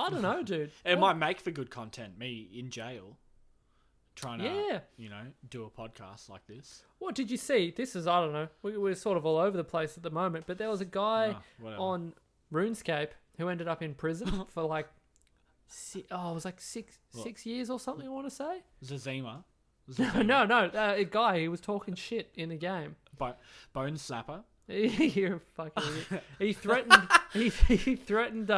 S2: I don't know, dude.
S1: It might make for good content. Me in jail, trying to
S2: Yeah.
S1: do a podcast like this.
S2: What did you see? This is, I don't know. We're sort of all over the place at the moment, but there was a guy
S1: Whatever.
S2: on RuneScape who ended up in prison for like, it was like six years or something, I want to say.
S1: Zazima.
S2: No, a guy, he was talking shit in the game.
S1: Bone Slapper.
S2: You're a fucking idiot. He threatened, he threatened,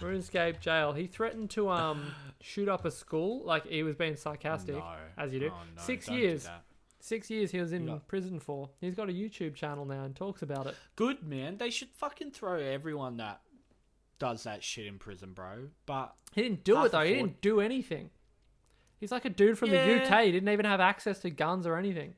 S2: RuneScape jail. He threatened to, shoot up a school. Like, he was being sarcastic,
S1: No.
S2: as you do.
S1: Oh, no,
S2: 6
S1: don't do
S2: years.
S1: that.
S2: 6 years he was in
S1: Yeah.
S2: prison for. He's got a YouTube channel now and talks about it.
S1: Good, man. They should fucking throw everyone that does that shit in prison, bro. But
S2: He didn't do
S1: Half
S2: it though. He
S1: afford-
S2: didn't do anything. He's like a dude from the
S1: Yeah.
S2: UK. He didn't even have access to guns or anything.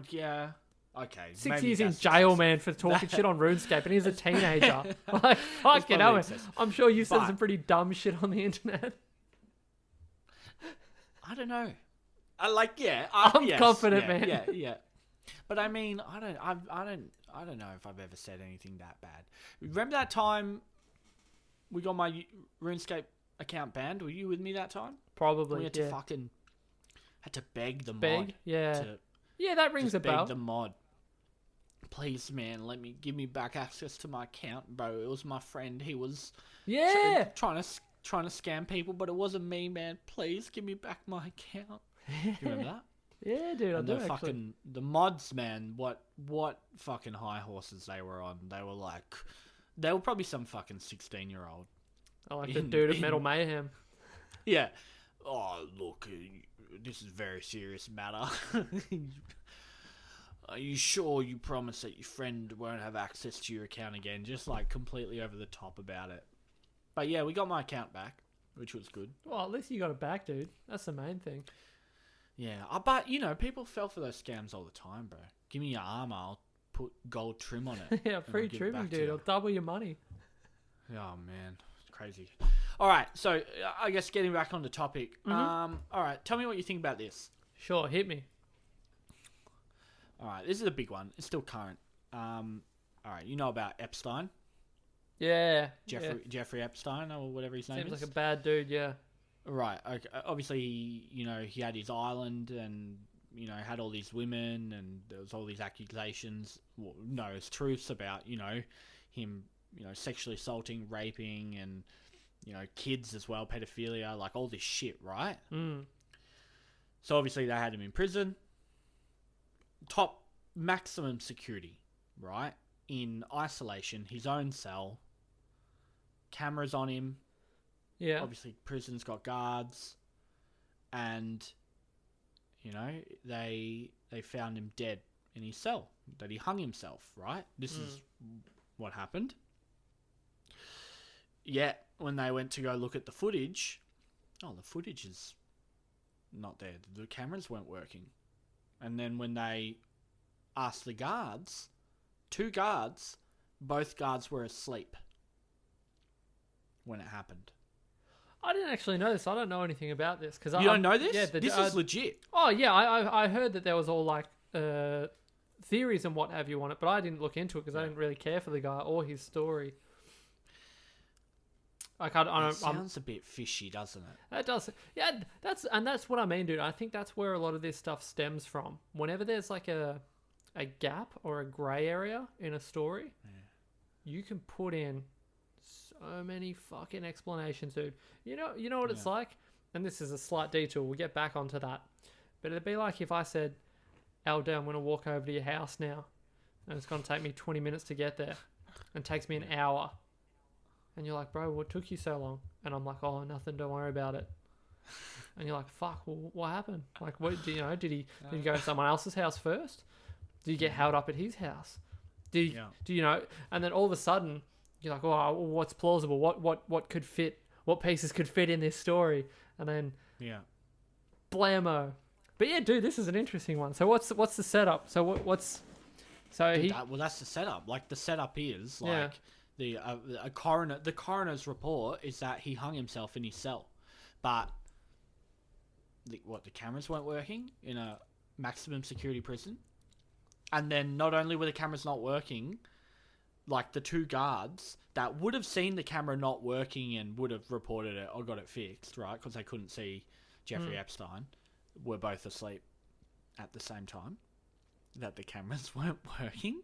S1: yeah, okay.
S2: 6
S1: maybe
S2: years in
S1: that's
S2: jail,
S1: excessive.
S2: man, for talking shit on RuneScape, and he's a teenager. Like, fuck you
S1: probably
S2: know.
S1: excessive.
S2: I'm sure you said
S1: But-
S2: some pretty dumb shit on the internet.
S1: I don't know.
S2: I'm confident, man.
S1: Yeah. But I mean, I don't know if I've ever said anything that bad. Remember that time we got my RuneScape account banned? Were you with me that time?
S2: Probably.
S1: We had to had to beg the mod.
S2: Beg? Yeah. Yeah, that rings a
S1: Beg
S2: bell.
S1: the mod. Please, man, give me back access to my account, bro. It was my friend. He was
S2: Yeah.
S1: trying to scam people, but it wasn't me, man. Please give me back my account. Do you remember that?
S2: Yeah, dude, I
S1: And
S2: do
S1: the
S2: actually.
S1: fucking the mods, man. What fucking high horses they were on. They were probably some fucking 16-year-old.
S2: I like the dude at Metal Mayhem.
S1: Yeah. Oh, look, this is a very serious matter. Are you sure you promise that your friend won't have access to your account again? Just like completely over the top about it. But yeah, we got my account back, which was good.
S2: Well, at least you got it back, dude. That's the main thing.
S1: Yeah, but people fell for those scams all the time, bro. Give me your armor, I'll put gold trim on it.
S2: Yeah,
S1: and
S2: free
S1: I'll give it
S2: trimming,
S1: back to
S2: dude.
S1: you.
S2: It'll double your money.
S1: Oh man, it's crazy. All right, so I guess getting back on the topic. All right, tell me what you think about this.
S2: Sure, hit me.
S1: All right, this is a big one. It's still current. All right, you know about Epstein,
S2: Yeah.
S1: Jeffrey Epstein, or whatever his name
S2: Seems
S1: is.
S2: like a bad dude, yeah.
S1: Right. Okay. Obviously, he had his island and, had all these women and there was all these accusations. Well, no, it's truths about, him sexually assaulting, raping, and, kids as well, pedophilia, like all this shit, right?
S2: Mm.
S1: So obviously they had him in prison. Top maximum security, right? In isolation, his own cell. Cameras on him.
S2: Yeah.
S1: Obviously, prison's got guards. And, they found him dead in his cell. That he hung himself, right? This is what happened. Yet, when they went to go look at the footage, the footage is not there. The cameras weren't working. And then when they asked the guards, 2 guards, both guards were asleep when it happened.
S2: I didn't actually know this. I don't know anything about this.
S1: You don't know this? Yeah, this is legit.
S2: Oh, yeah. I heard that there was all, like, theories and what have you on it, but I didn't look into it because I didn't really care for the guy or his story. Like,
S1: it sounds a bit fishy, doesn't it?
S2: It does. Yeah, that's what I mean, dude. I think that's where a lot of this stuff stems from. Whenever there's like a gap or a grey area in a story, you can put in so many fucking explanations, dude. You know what it's like? And this is a slight detour. We'll get back onto that. But it'd be like if I said, Aldo, I'm going to walk over to your house now. And it's going to take me 20 minutes to get there. And it takes me an hour. And you're like, bro, what took you so long? And I'm like, oh, nothing, don't worry about it. And you're like, fuck, well, what happened? Like, what, did you go to someone else's house first? Did you get held up at his house? Do you know? And then all of a sudden, you're like, oh, what's plausible? What could fit? What pieces could fit in this story? And then, blammo. But yeah, dude, this is an interesting one. So what's the setup? So what's so
S1: dude,
S2: he?
S1: That's the setup. Like the setup is like. The coroner's report is that he hung himself in his cell, but the cameras weren't working in a maximum security prison, and then not only were the cameras not working, like the 2 guards that would have seen the camera not working and would have reported it or got it fixed, right? Because they couldn't see Jeffrey Epstein, were both asleep at the same time that the cameras weren't working.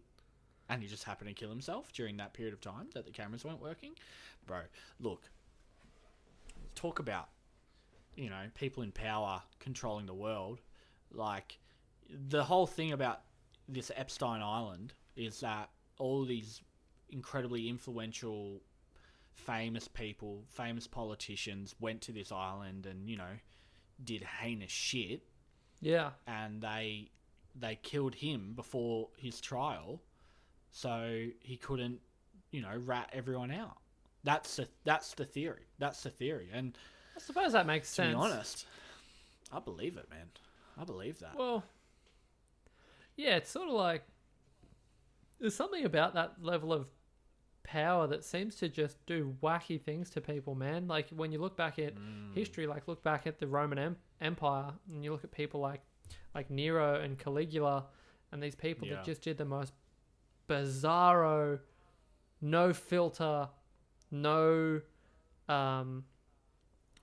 S1: And he just happened to kill himself during that period of time that the cameras weren't working. Bro, look. Talk about, people in power controlling the world. Like, the whole thing about this Epstein Island is that all these incredibly influential, famous people, famous politicians went to this island and, did heinous shit.
S2: Yeah.
S1: And they killed him before his trial. So he couldn't, rat everyone out. That's the theory. That's the theory. And
S2: I suppose that makes sense.
S1: To be honest, I believe it, man. I believe that.
S2: Well, yeah, it's sort of like there's something about that level of power that seems to just do wacky things to people, man. Like when you look back at history, like look back at the Roman Empire, and you look at people like Nero and Caligula, and these people that just did the most bizarro, no filter, no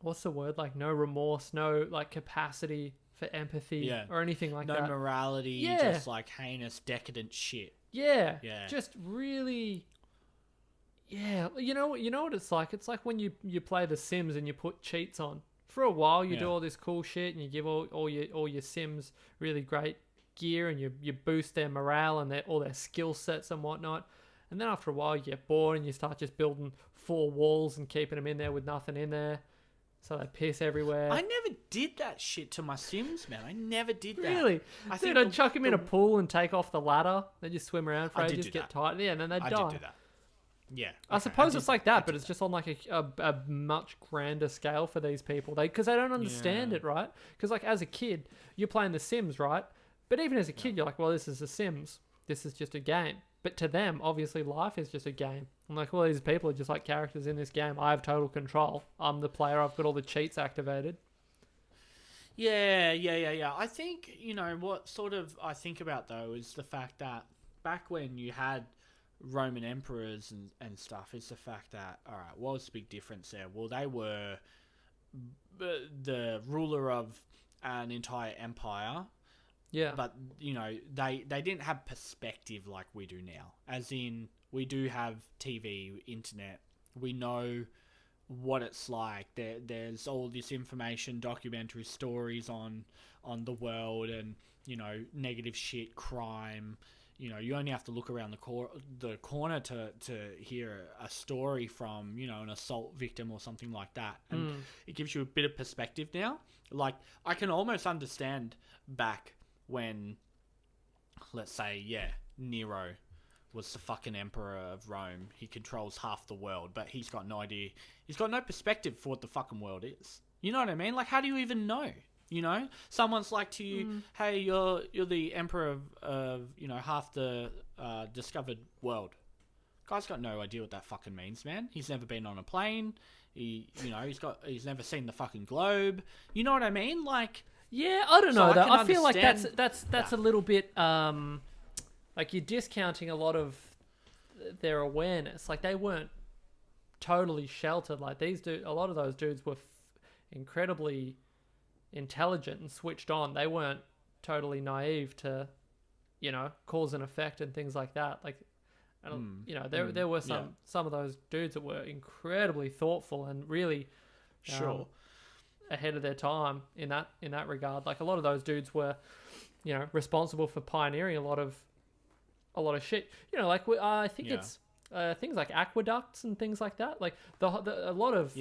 S2: what's the word, like no remorse, no like capacity for empathy or anything like that.
S1: No morality, just like heinous decadent shit.
S2: Yeah. Just really you know what it's like? It's like when you play The Sims and you put cheats on. For a while you do all this cool shit and you give all your Sims really great gear and you boost their morale and all their skill sets and whatnot, and then after a while you get bored and you start just building 4 walls and keeping them in there with nothing in there, so they piss everywhere.
S1: I never did that shit to my Sims, man. I never did that.
S2: Really? I'd chuck them in a pool and take off the ladder. They just swim around for ages, get tight, and then they'd die.
S1: I did do that. Yeah.
S2: I suppose it's like that, but it's just on like a much grander scale for these people. Because they don't understand it, right? Because like as a kid, you're playing The Sims, right? But even as a kid, you're like, well, this is The Sims. This is just a game. But to them, obviously, life is just a game. I'm like, well, these people are just like characters in this game. I have total control. I'm the player. I've got all the cheats activated.
S1: Yeah. I think, what sort of I think about, though, is the fact that back when you had Roman emperors and stuff, is the fact that, all right, what was the big difference there? Well, they were the ruler of an entire empire. Yeah. But, they didn't have perspective like we do now. As in, we do have TV, internet. We know what it's like. There's all this information, documentary stories on the world, and negative shit, crime. You only have to look around the corner to hear a story from an assault victim or something like that, and it gives you a bit of perspective now. Like, I can almost understand back when, let's say, Nero was the fucking emperor of Rome. He controls half the world, but he's got no idea. He's got no perspective for what the fucking world is. You know what I mean? Like, how do you even know? Someone's like to you, hey, you're the emperor of half the discovered world. Guy's got no idea what that fucking means, man. He's never been on a plane. He's never seen the fucking globe. You know what I mean? Like,
S2: yeah, I don't know though. I feel like that's a little bit like you're discounting a lot of their awareness. Like, they weren't totally sheltered. Like, a lot of those dudes were incredibly intelligent and switched on. They weren't totally naive to, cause and effect and things like that. Like, there were some of those dudes that were incredibly thoughtful and really ahead of their time in that regard. Like, a lot of those dudes were, responsible for pioneering a lot of shit. I think it's things like aqueducts and things like that. Like, a lot of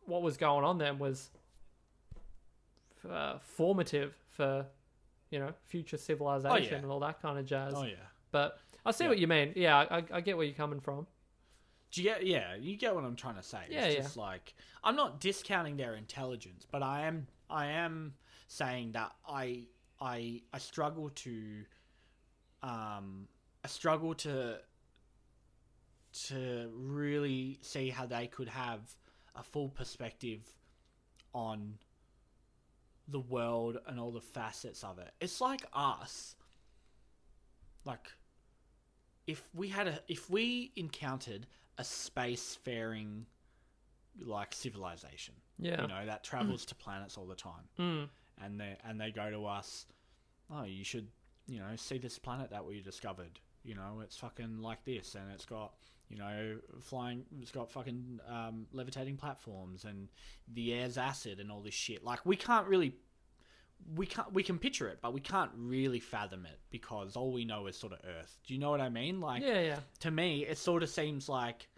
S2: what was going on then was formative for future civilization and all that kind of jazz. But I see what you mean. I get where you're coming from.
S1: Do you get you get what I'm trying to say. It's just like, I'm not discounting their intelligence, but I am saying that I struggle to to really see how they could have a full perspective on the world and all the facets of it. It's like us. Like, if we encountered a spacefaring like civilization, that travels to planets all the time, and they go to us, oh, you should see this planet that we discovered. It's fucking like this, and it's got it's got fucking levitating platforms, and the air's acid and all this shit. Like, we can picture it, but we can't really fathom it because all we know is sort of Earth. Do you know what I mean? Like, to me, it sort of seems like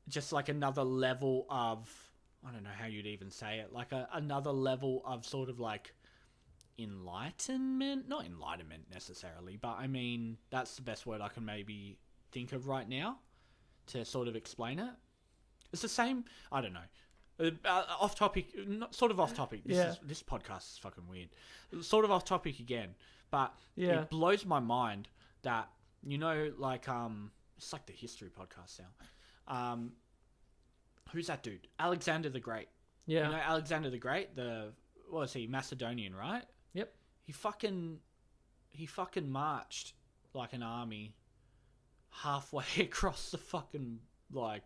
S1: just like another level of, I don't know how you'd even say it, like another level of sort of like enlightenment. Not enlightenment necessarily, but I mean, that's the best word I can maybe think of right now to sort of explain it. It's the same, I don't know. Off topic, sort of off topic. This podcast is fucking weird. Sort of off topic again, but it blows my mind that like it's like the history podcast now. Who's that dude? Alexander the Great. Yeah, Alexander the Great. What was he? Macedonian, right?
S2: Yep.
S1: He fucking marched like an army halfway across the fucking like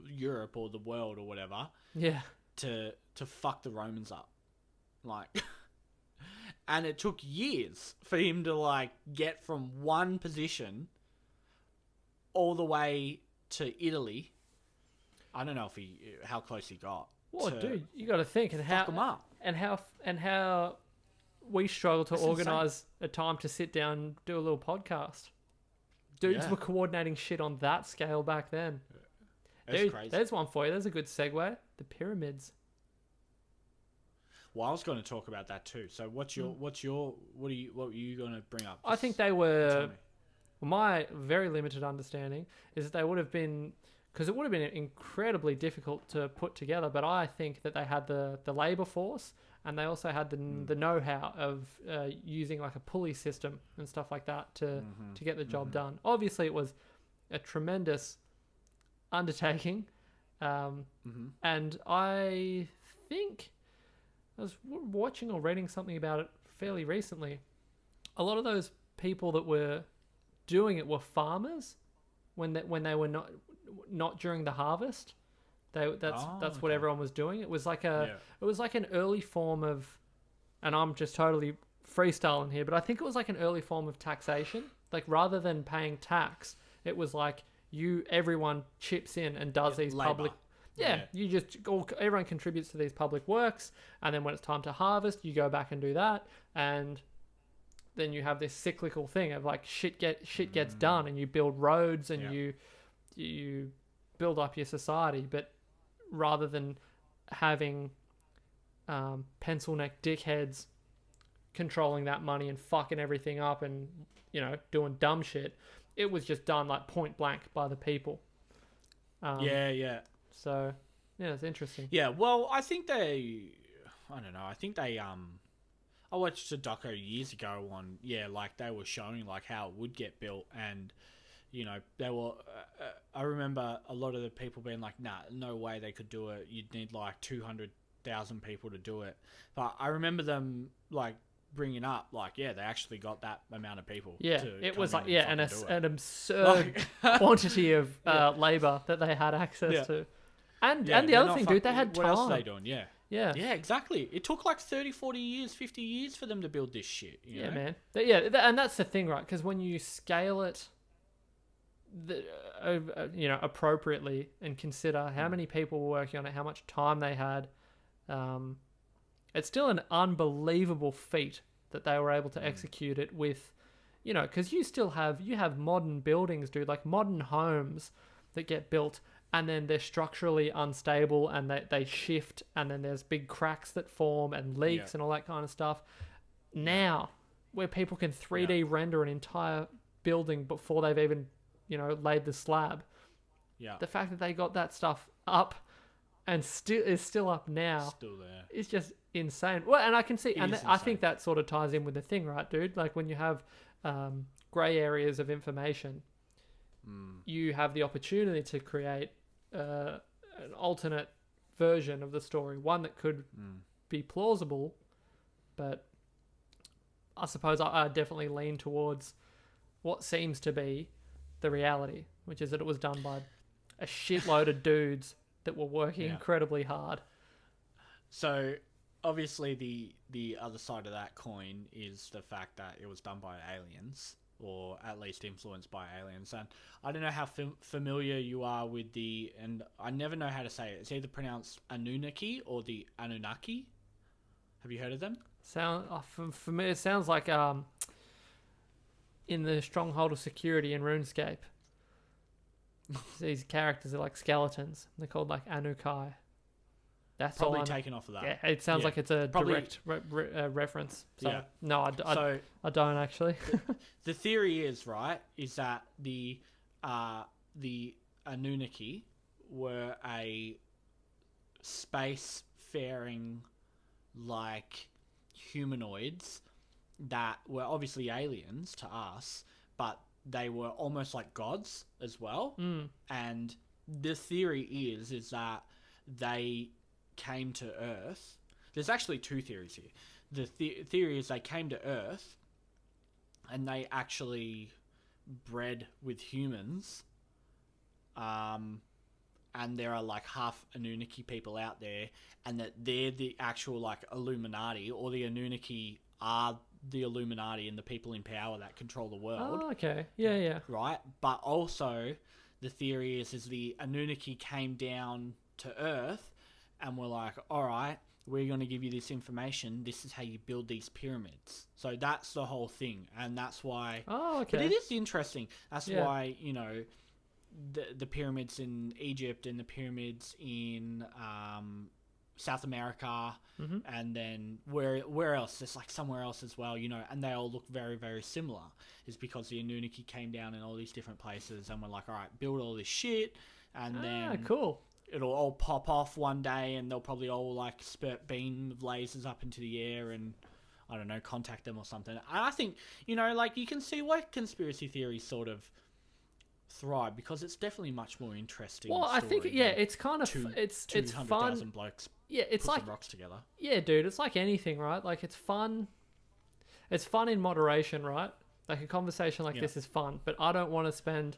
S1: Europe or the world or whatever.
S2: Yeah.
S1: To fuck the Romans up. Like, and it took years for him to like get from one position all the way to Italy. I don't know how close he got.
S2: Well, dude, you got to think
S1: fuck him up.
S2: and how we struggle to organize a time to sit down and do a little podcast. Dudes were coordinating shit on that scale back then.
S1: That's crazy.
S2: There's one for you. There's a good segue. The pyramids.
S1: Well, I was going to talk about that too. So what were you going to bring up?
S2: I think they were. My very limited understanding is that they would have been, because it would have been incredibly difficult to put together. But I think that they had the labor force, and they also had the know-how of using like a pulley system and stuff like that to get the job done. Obviously, it was a tremendous undertaking, and I think I was watching or reading something about it fairly recently. A lot of those people that were doing it were farmers when they were not during the harvest. That's what everyone was doing. It was like it was like an early form of, and I'm just totally freestyling here, but I think it was like an early form of taxation. Like, rather than paying tax, It was like everyone chips in and does these
S1: labor.
S2: public. Yeah, everyone contributes to these public works, and then when it's time to harvest, you go back and do that, and then you have this cyclical thing of like shit gets done, and you build roads and you build up your society, but rather than having pencil neck dickheads controlling that money and fucking everything up and doing dumb shit, it was just done like point blank by the people. So yeah, it's interesting.
S1: Yeah, well, I think I think they I watched a doco years ago on like they were showing like how it would get built, and they were I remember a lot of the people being like, nah, no way they could do it, you'd need like 200,000 people to do it. But I remember them like bringing up like, they actually got that amount of people.
S2: It was like an absurd quantity of labor that they had access to. And the other thing, dude, they had time.
S1: What else are they doing?
S2: Yeah,
S1: exactly. It took like 30, 40 years, 50 years for them to build this shit. You know?
S2: Man. And that's the thing, right? Because when you scale it, appropriately and consider how many people were working on it, how much time they had, it's still an unbelievable feat that they were able to execute it with, because you have modern buildings, dude, like modern homes that get built, and then they're structurally unstable and they shift, and then there's big cracks that form and leaks and all that kind of stuff. Now, where people can 3D render an entire building before they've even, laid the slab. Yeah. The fact that they got that stuff up and is still up now.
S1: Still there.
S2: It's just insane. Well, and I can see, I think that sort of ties in with the thing, right, dude? Like when you have grey areas of information, you have the opportunity to create an alternate version of the story, one that could be plausible, but I suppose I definitely lean towards what seems to be the reality, which is that it was done by a shitload of dudes that were working incredibly hard.
S1: So obviously the other side of that coin is the fact that it was done by aliens, or at least influenced by aliens. And I don't know how familiar you are with and I never know how to say it. It's either pronounced Anunnaki or the Anunnaki. Have you heard of them?
S2: For me, it sounds like in the Stronghold of Security in RuneScape. These characters are like skeletons. They're called like Anukai. That's
S1: probably taken off of that.
S2: Yeah, it sounds like it's a direct reference. So, no, I don't actually.
S1: The theory is that the Anunnaki were a space-faring like humanoids that were obviously aliens to us, but they were almost like gods as well. And the theory is that they came to Earth. There's actually two theories here. The theory is they came to Earth and they actually bred with humans. And there are like half Anunnaki people out there, and that they're the actual like Illuminati, or the Anunnaki are the Illuminati and the people in power that control the world.
S2: Oh, okay. Yeah.
S1: Right? But also, the theory is the Anunnaki came down to Earth and were like, alright, we're going to give you this information. This is how you build these pyramids. So that's the whole thing. And that's why...
S2: Oh, okay.
S1: But it is interesting. That's why, the pyramids in Egypt and the pyramids in... South America, and then where else? There's like somewhere else as well, and they all look very, very similar. Is because the Anunnaki came down in all these different places and were like, all right, build all this shit, and then
S2: cool.
S1: It'll all pop off one day, and they'll probably all like spurt beam of lasers up into the air, and I don't know, contact them or something. And I think like you can see why conspiracy theories sort of thrive, because it's definitely much more interesting.
S2: Well, I think it's kind of it's
S1: 200,000 blokes.
S2: Yeah, it's like
S1: rocks together.
S2: Yeah, dude, it's like anything, right? Like it's fun. It's fun in moderation, right? Like a conversation like this is fun, but I don't want to spend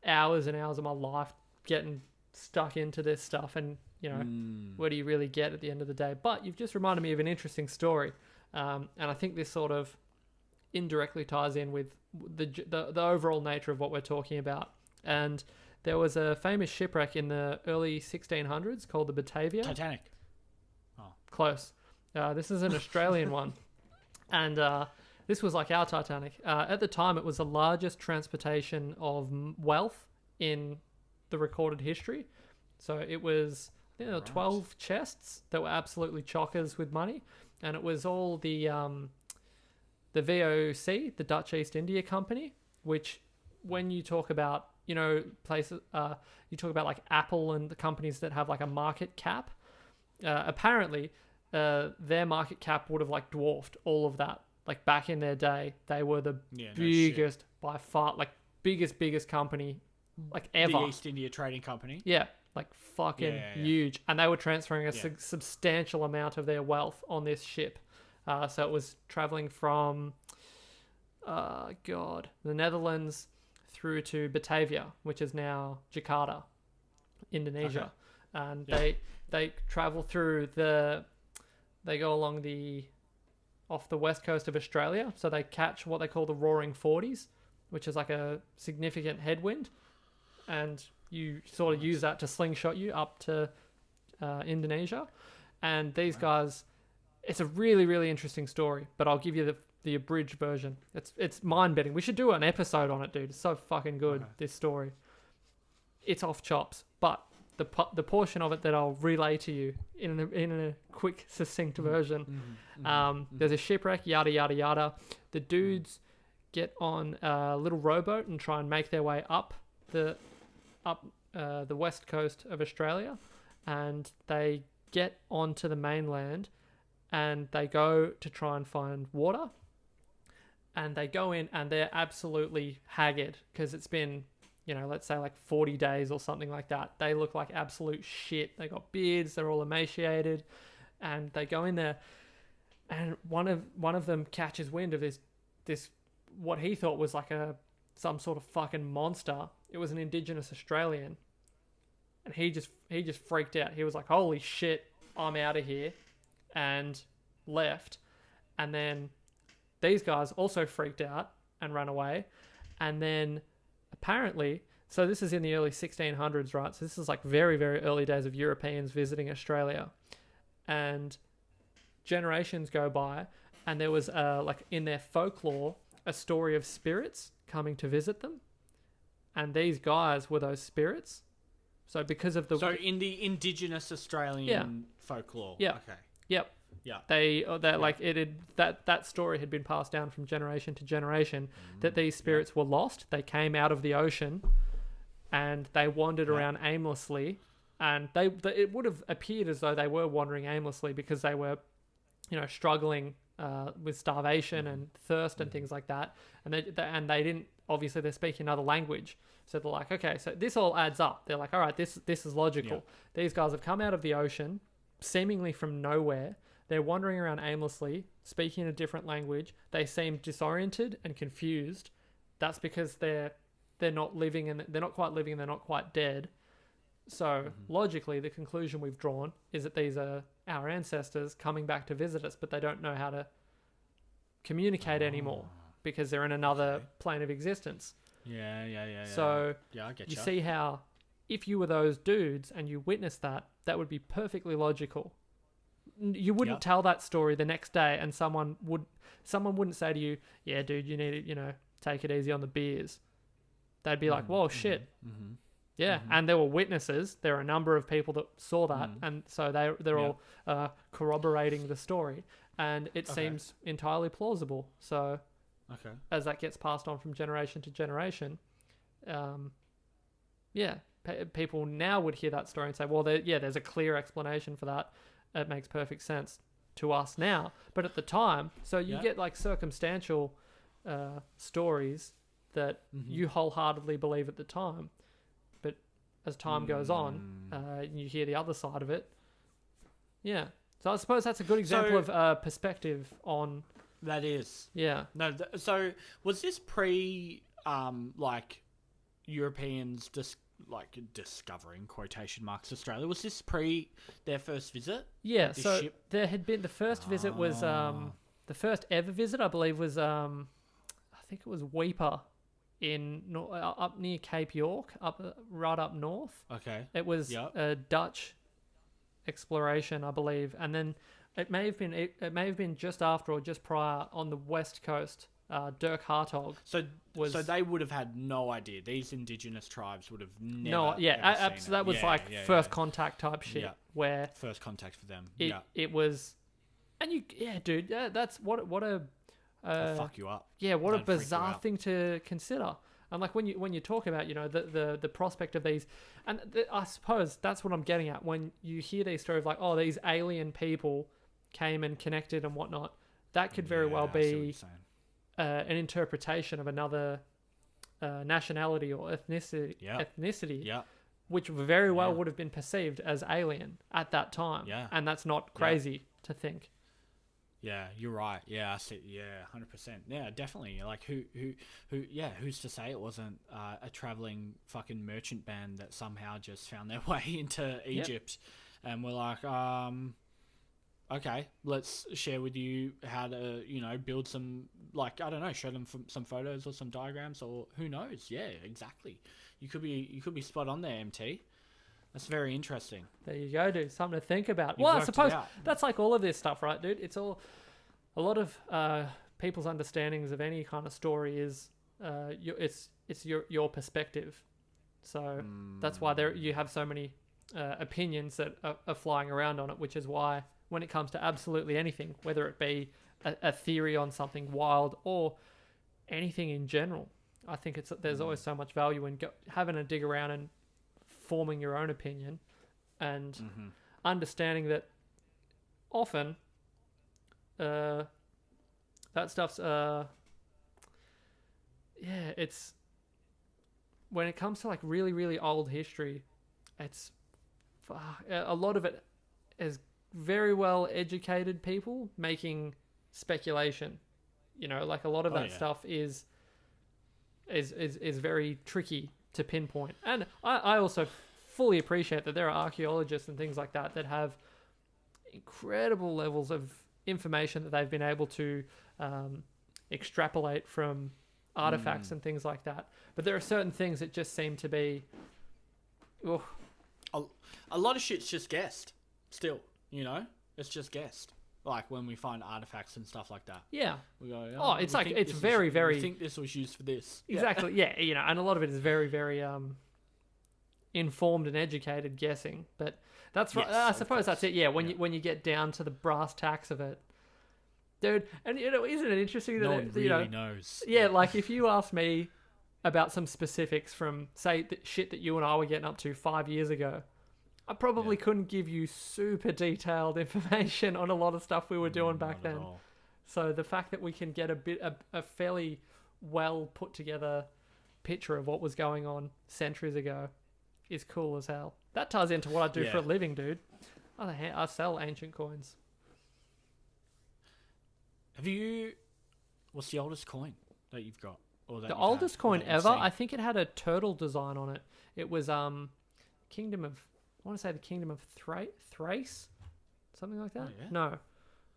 S2: hours and hours of my life getting stuck into this stuff, and what do you really get at the end of the day? But you've just reminded me of an interesting story, and I think this sort of indirectly ties in with the overall nature of what we're talking about. And there was a famous shipwreck in the early 1600s called the Batavia.
S1: Titanic.
S2: Close. This is an Australian one. And this was like our Titanic. At the time, it was the largest transportation of wealth in the recorded history. So it was, I think there were 12 chests that were absolutely chockers with money. And it was all the VOC, the Dutch East India Company, which when you talk about, places, you talk about like Apple and the companies that have like a market cap, apparently their market cap would have like dwarfed all of that. Like back in their day, they were the biggest by far, like biggest company like ever.
S1: The East India Trading Company.
S2: Yeah, like fucking huge. And they were transferring a substantial amount of their wealth on this ship. So it was traveling from, the Netherlands through to Batavia, which is now Jakarta, Indonesia. Okay. And they travel through they go along off the west coast of Australia. So they catch what they call the Roaring Forties, which is like a significant headwind. And you sort of use that to slingshot you up to Indonesia. And these guys, it's a really, really interesting story, but I'll give you the abridged version. It's mind-bending. We should do an episode on it, dude. It's so fucking good, this story. It's off chops, but the portion of it that I'll relay to you in a quick, succinct version. There's a shipwreck, yada, yada, yada. The dudes get on a little rowboat and try and make their way up the west coast of Australia, and they get onto the mainland, and they go to try and find water, and they go in and they're absolutely haggard because it's been, let's say like 40 days or something like that. They look like absolute shit. They got beards, they're all emaciated, and they go in there, and one of them catches wind of this what he thought was like some sort of fucking monster. It was an Indigenous Australian, and he just freaked out. He was like, "Holy shit, I'm out of here," and left. And then these guys also freaked out and ran away. And then apparently, so this is in the early 1600s, right? So this is like very, very early days of Europeans visiting Australia, and generations go by, and there was like in their folklore a story of spirits coming to visit them, and these guys were those spirits. So because of in the Indigenous Australian folklore. Yeah. Okay. Yep. Yeah. That story had been passed down from generation to generation, that these spirits were lost. They came out of the ocean and they wandered around aimlessly, and it would have appeared as though they were wandering aimlessly because they were, struggling with starvation and thirst and things like that. And they didn't, obviously they're speaking another language. So they're like, okay, so this all adds up. They're like, all right, this is logical. Yeah. These guys have come out of the ocean, seemingly from nowhere. They're wandering around aimlessly, speaking a different language. They seem disoriented and confused. That's because they're not living, and they're not quite living, and they're not quite dead. So logically, the conclusion we've drawn is that these are our ancestors coming back to visit us, but they don't know how to communicate anymore because they're in another plane of existence. Yeah. So I get you. See how if you were those dudes and you witnessed that would be perfectly logical. You wouldn't tell that story the next day, and someone wouldn't say to you, "Yeah, dude, you need to, take it easy on the beers." They'd be like, "Whoa, shit." Yeah, and there were witnesses. There are a number of people that saw that, and so they're all corroborating the story, and it seems entirely plausible. So, as that gets passed on from generation to generation, people now would hear that story and say, "Well, there's a clear explanation for that. It makes perfect sense to us now." But at the time, so you get like circumstantial stories that you wholeheartedly believe at the time. As time goes on, you hear the other side of it. Yeah. So I suppose that's a good example of perspective on...
S1: That is.
S2: Yeah.
S1: No. So was this Europeans discovering quotation marks Australia? Was this pre their first visit?
S2: Yeah. So there had been the first visit was the first ever visit, I believe, was think it was Weeper up near Cape York, right up north.
S1: Okay.
S2: It was a Dutch exploration, I believe, and then it may have been just after or just prior on the west coast. Dirk Hartog.
S1: So they would have had no idea. These indigenous tribes would have never.
S2: No, yeah, so that was first contact type shit.
S1: Yeah.
S2: Where
S1: first contact for them.
S2: It was, and dude, that's what a.
S1: It'll fuck you up.
S2: Yeah, what a bizarre thing to consider. And like when you talk about the prospect of these, and I suppose that's what I'm getting at when you hear these stories like, oh, these alien people came and connected and whatnot. That could very well be an interpretation of another nationality or ethnicity, which very well would have been perceived as alien at that time. Yeah. And that's not crazy to think.
S1: Yeah, you're right. Yeah, I see. Yeah, 100%. Yeah, definitely. Like who's to say it wasn't a traveling fucking merchant band that somehow just found their way into Egypt, and we're like, okay, let's share with you how to, build some, like, I don't know, show them some photos or some diagrams, or who knows? Yeah, exactly. You could be spot on there, MT. That's very interesting.
S2: There you go, dude. Something to think about. Well, I suppose that's like all of this stuff, right, dude? It's all a lot of people's understandings of any kind of story is it's your perspective. So that's why you have so many opinions that are flying around on it, which is why when it comes to absolutely anything, whether it be a theory on something wild or anything in general, I think there's always so much value in having a dig around and forming your own opinion and understanding that often that stuff's it's when it comes to like really, really old history, it's a lot of it is very well educated people making speculation. Like a lot of that stuff is very tricky to pinpoint. And I also fully appreciate that there are archaeologists and things like that that have incredible levels of information that they've been able to extrapolate from artifacts and things like that. But there are certain things that just seem to be...
S1: A lot of shit's just guessed still, It's just guessed. Like when we find artifacts and stuff like that. Yeah. We go,
S2: it's very, very...
S1: We think this was used for this.
S2: Exactly, yeah. And a lot of it is very, very informed and educated guessing. But that's right. I suppose that's it, yeah. When you get down to the brass tacks of it. Dude, and isn't it interesting that...
S1: No one really knows.
S2: Yeah, like if you ask me about some specifics from, say, the shit that you and I were getting up to 5 years ago, I probably couldn't give you super detailed information on a lot of stuff we were doing back then. So the fact that we can get a fairly well put together picture of what was going on centuries ago is cool as hell. That ties into what I do for a living, dude. I sell ancient coins.
S1: What's the oldest coin that you've got? Or that
S2: the oldest coin ever? I think it had a turtle design on it. It was Kingdom of... I want to say the Kingdom of Thrace? Something like that? Oh, yeah? No,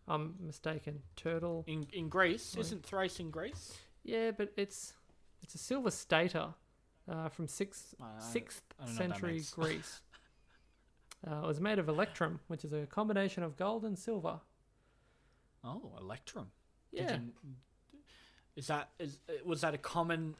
S2: I'm mistaken. Turtle...
S1: In Greece? Right. Isn't Thrace in Greece?
S2: Yeah, but it's a silver stater from 6th century Greece. It was made of electrum, which is a combination of gold and silver.
S1: Oh, electrum.
S2: Yeah.
S1: Was that a common...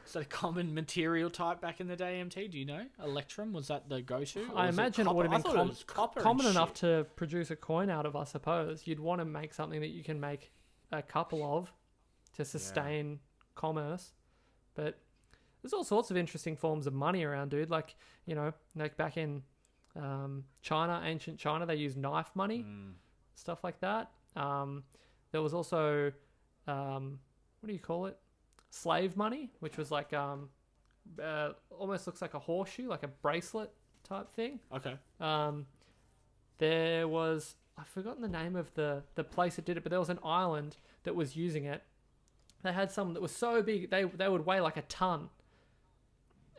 S1: Is that a common material type back in the day, MT? Do you know? Electrum, was that the go-to?
S2: I imagine it would have been common enough to produce a coin out of, I suppose. You'd want to make something that you can make a couple of to sustain commerce. But there's all sorts of interesting forms of money around, dude. Like back in China, ancient China, they used knife money, stuff like that. There was also, what do you call it? Slave money, which was like almost looks like a horseshoe, like a bracelet type thing.
S1: Okay.
S2: There was, I've forgotten the name of the place that did it, but there was an island that was using it. They had some that was so big they would weigh like a ton,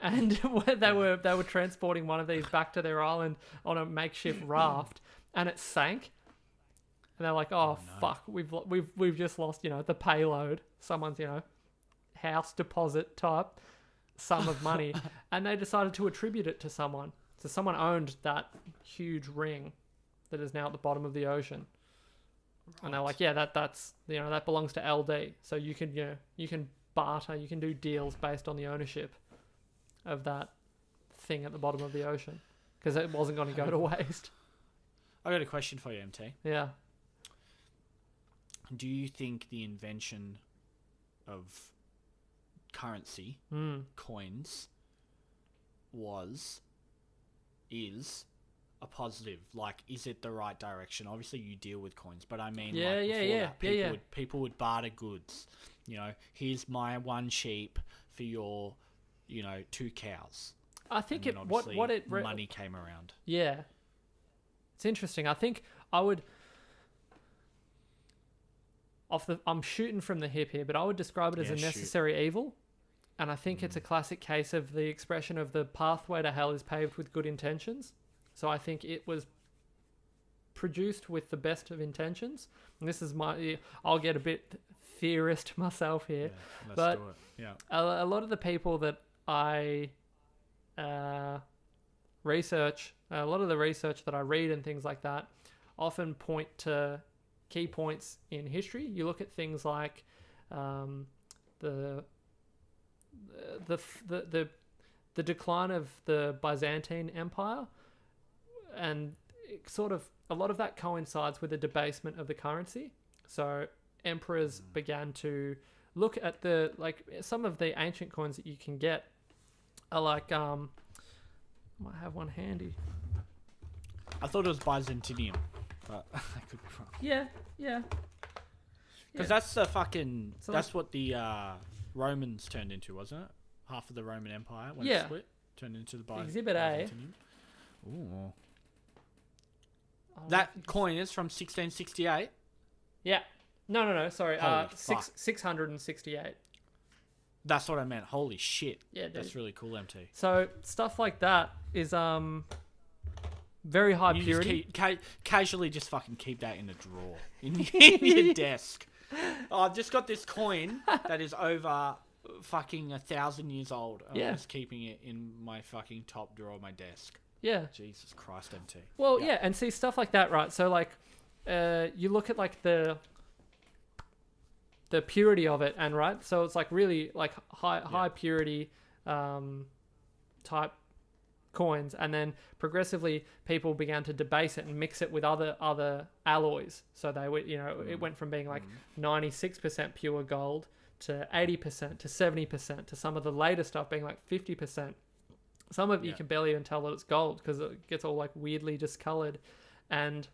S2: and they were transporting one of these back to their island on a makeshift raft, and it sank. And they're like, oh no. Fuck, we've just lost the payload. Someone's house deposit type sum of money, and they decided to attribute it to someone. So someone owned that huge ring that is now at the bottom of the ocean. Right. And they're like, yeah, that's that belongs to LD. So you can barter, you can do deals based on the ownership of that thing at the bottom of the ocean, because it wasn't going to go to waste.
S1: I got a question for you, MT.
S2: Yeah.
S1: Do you think the invention of currency, coins, is a positive? Like, is it the right direction? Obviously, you deal with coins, but I mean, people would barter goods. Here's my 1 sheep for your, 2 cows.
S2: I think
S1: money came around.
S2: Yeah, it's interesting. I think I would. I'm shooting from the hip here, but I would describe it as a necessary evil. And I think it's a classic case of the expression of the pathway to hell is paved with good intentions. So I think it was produced with the best of intentions. And this is I'll get a bit theorist myself here.
S1: Yeah,
S2: let's
S1: do it. Yeah.
S2: A lot of the people that I research, a lot of the research that I read and things like that often point to key points in history. You look at things like the decline of the Byzantine Empire, and a lot of that coincides with the debasement of the currency. So emperors began to look at some of the ancient coins that you can get are like I might have one handy.
S1: I thought it was Byzantinium, but I could be wrong.
S2: Yeah.
S1: Because that's the fucking... So that's what the Romans turned into, wasn't it? Half of the Roman Empire, when it split, turned into the Byzantinium.
S2: Exhibit A.
S1: Ooh. That coin is from 1668?
S2: Yeah. No. Sorry. 668.
S1: That's what I meant. Holy shit.
S2: Yeah, dude.
S1: That's really cool, MT.
S2: So stuff like that is very high purity.
S1: Casually just fucking keep that in a drawer in your desk. Oh, I've just got this coin that is over fucking 1,000 years old. I'm just keeping it in my fucking top drawer of my desk.
S2: Yeah.
S1: Jesus Christ, MT.
S2: Well, yeah, and see stuff like that, right? So like, you look at like the purity of it, and right, so it's like really like high purity type coins, and then progressively people began to debase it and mix it with other alloys. So they would, it went from being like 96% pure gold to 80% to 70% to some of the later stuff being like 50%. Some of you can barely even tell that it's gold because it gets all like weirdly discolored. And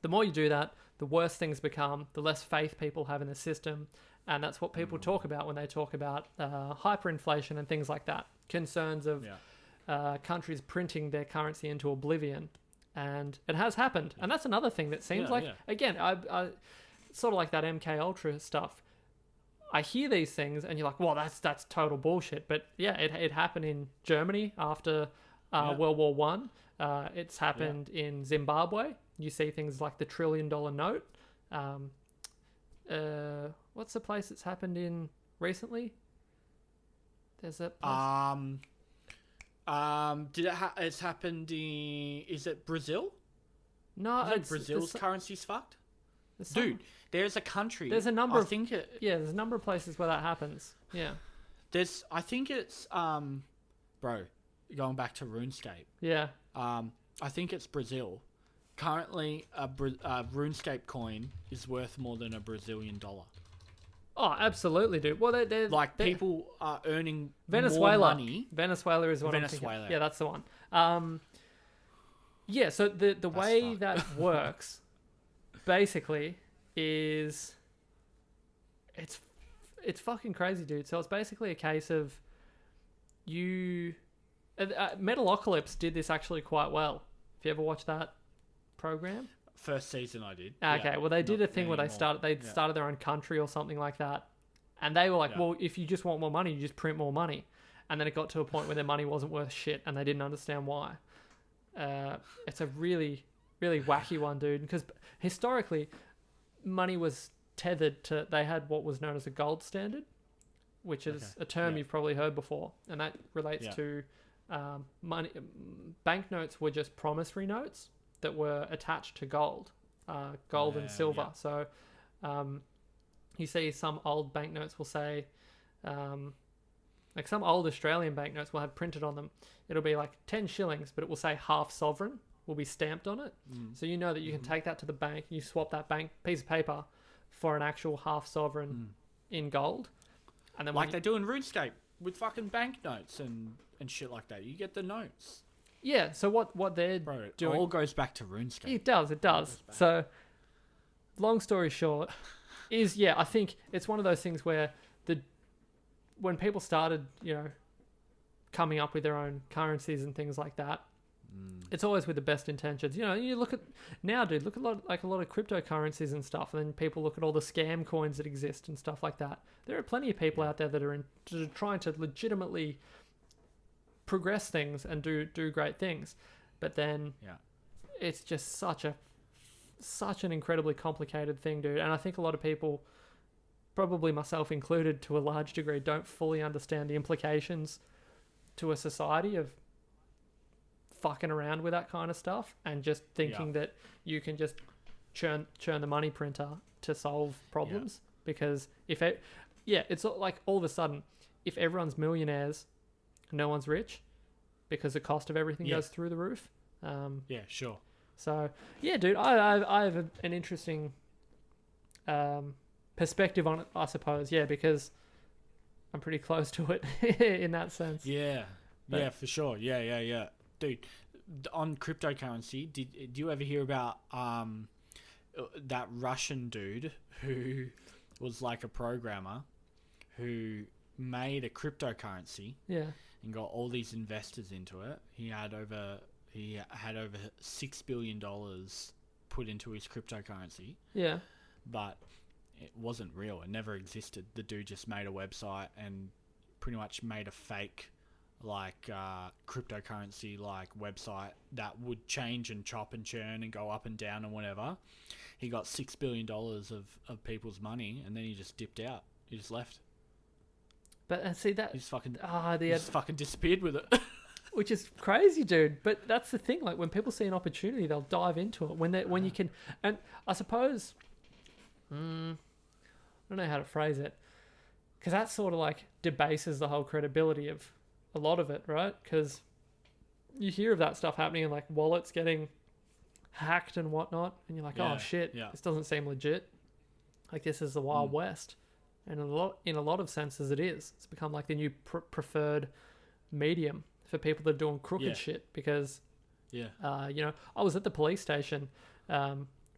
S2: the more you do that, the worse things become, the less faith people have in the system. And that's what people talk about when they talk about hyperinflation and things like that. Concerns of countries printing their currency into oblivion. And it has happened. And that's another thing that seems again, I sort of like that MK Ultra stuff. I hear these things and you're like, well, that's total bullshit. But yeah, it happened in Germany after World War One. It's happened in Zimbabwe. You see things like the $1 trillion note. What's the place it's happened in recently? There's a place.
S1: It's happened in... Is it Brazil?
S2: No,
S1: Brazil's currency's fucked? Dude, there's a country...
S2: There's a number there's a number of places where that happens. Yeah.
S1: I think it's... bro, going back to RuneScape.
S2: Yeah.
S1: I think it's Brazil. Currently, a RuneScape coin is worth more than a Brazilian dollar.
S2: Oh, absolutely, dude. Well, they're
S1: people are earning
S2: Venezuela.
S1: more money.
S2: Venezuela is what I'm thinking. Yeah, that's the one. So the way that works basically is it's fucking crazy, dude. So it's basically a case of Metalocalypse did this actually quite well. If you ever watched that program?
S1: First season I did.
S2: Okay, well they did a thing where they started their own country or something like that. And they were like, well, if you just want more money, you just print more money. And then it got to a point where their money wasn't worth shit and they didn't understand why. It's a really, really wacky one, dude. Because historically, money was tethered to... They had what was known as a gold standard, which is a term you've probably heard before, and that relates to money. Banknotes were just promissory notes that were attached to gold and silver.
S1: Yeah.
S2: So you see some old banknotes will say, like some old Australian banknotes will have printed on them, it'll be like 10 shillings, but it will say half sovereign will be stamped on it. So you know that you can take that to the bank, you swap that bank piece of paper for an actual half sovereign in gold. And then
S1: like they do in RuneScape with fucking banknotes and shit like that. You get the notes.
S2: Yeah, so what they're
S1: Bro,
S2: doing...
S1: It all goes back to RuneScape.
S2: It does. So, long story short, is, I think it's one of those things where when people started, coming up with their own currencies and things like that, it's always with the best intentions. You look at now, dude. Look at a lot of cryptocurrencies and stuff, and then people look at all the scam coins that exist and stuff like that. There are plenty of people out there that are trying to legitimately progress things and do great things, but then it's just such an incredibly complicated thing, dude. And I think a lot of people, probably myself included to a large degree, don't fully understand the implications to a society of fucking around with that kind of stuff and just thinking that you can just churn the money printer to solve problems. Because it's like all of a sudden, if everyone's millionaires, no one's rich, because the cost of everything goes through the roof.
S1: Sure.
S2: So dude, I have an interesting perspective on it, I suppose. Because I'm pretty close to it in that sense.
S1: But, for sure. Yeah. Dude, on cryptocurrency, do you ever hear about that Russian dude who was like a programmer who made a cryptocurrency and got all these investors into it? He had over $6 billion put into his cryptocurrency. Yeah. But it wasn't real. It never existed. The dude just made a website and pretty much made a fake cryptocurrency website that would change and chop and churn and go up and down and whatever. He got $6 billion of people's money, and then he just dipped out. He just left.
S2: But see that
S1: he just fucking disappeared with it.
S2: Which is crazy, dude. But that's the thing. Like when people see an opportunity, they'll dive into it. When you can, and I suppose, I don't know how to phrase it, because that sort of like debases the whole credibility of a lot of it, right? Because you hear of that stuff happening and like wallets getting hacked and whatnot, and you're like, oh shit, this doesn't seem legit. Like this is the Wild West, and in a lot of senses it is. It's become like the new preferred medium for people that are doing crooked shit. Because I was at the police station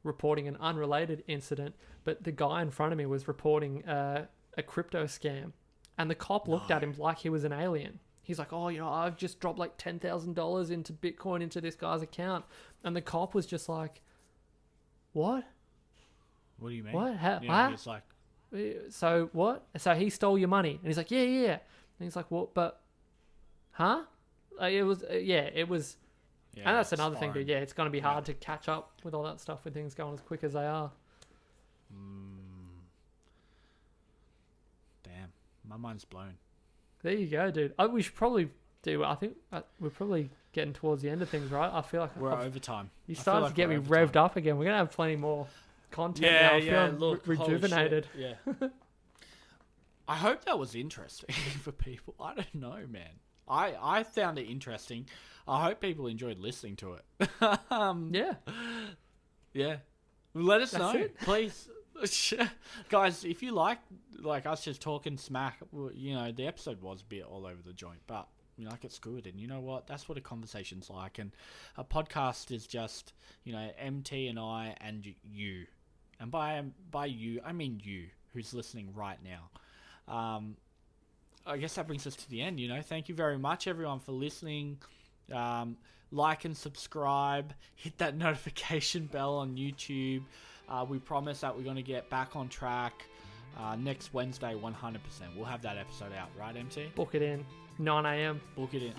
S2: reporting an unrelated incident, but the guy in front of me was reporting a crypto scam, and the cop looked at him like he was an alien. He's like, I've just dropped like $10,000 into Bitcoin into this guy's account. And the cop was just like, what?
S1: What do you mean?
S2: What?
S1: It's like...
S2: So what? So he stole your money? And he's like, yeah. And he's like, what? But, huh? It was. And that's another thing, dude. It's going to be hard to catch up with all that stuff with things going as quick as they are.
S1: Damn. My mind's blown.
S2: There you go, dude. We should probably do. I think we're probably getting towards the end of things, right? I feel like
S1: we're overtime.
S2: You started to get me revved up again. We're gonna have plenty more content now. I feel rejuvenated.
S1: Yeah. I hope that was interesting for people. I don't know, man. I found it interesting. I hope people enjoyed listening to it. Yeah. Let us know, please. Guys, if you like us just talking smack, the episode was a bit all over the joint, but it's good. And you know what? That's what a conversation's like. And a podcast is just, MT and I and you. And by you, I mean you, who's listening right now. I guess that brings us to the end. Thank you very much, everyone, for listening. Like and subscribe. Hit that notification bell on YouTube. We promise that we're going to get back on track next Wednesday, 100%. We'll have that episode out, right, MT?
S2: Book it in. 9 a.m.
S1: Book it in.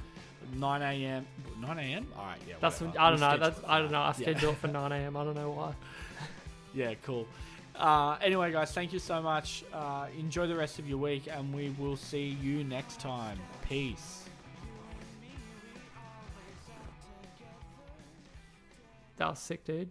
S1: 9 a.m. 9 a.m.? All right, yeah.
S2: I don't know. I schedule it for 9 a.m. I don't know why.
S1: Yeah, cool. Anyway, guys, thank you so much. Enjoy the rest of your week, and we will see you next time. Peace.
S2: That was sick, dude.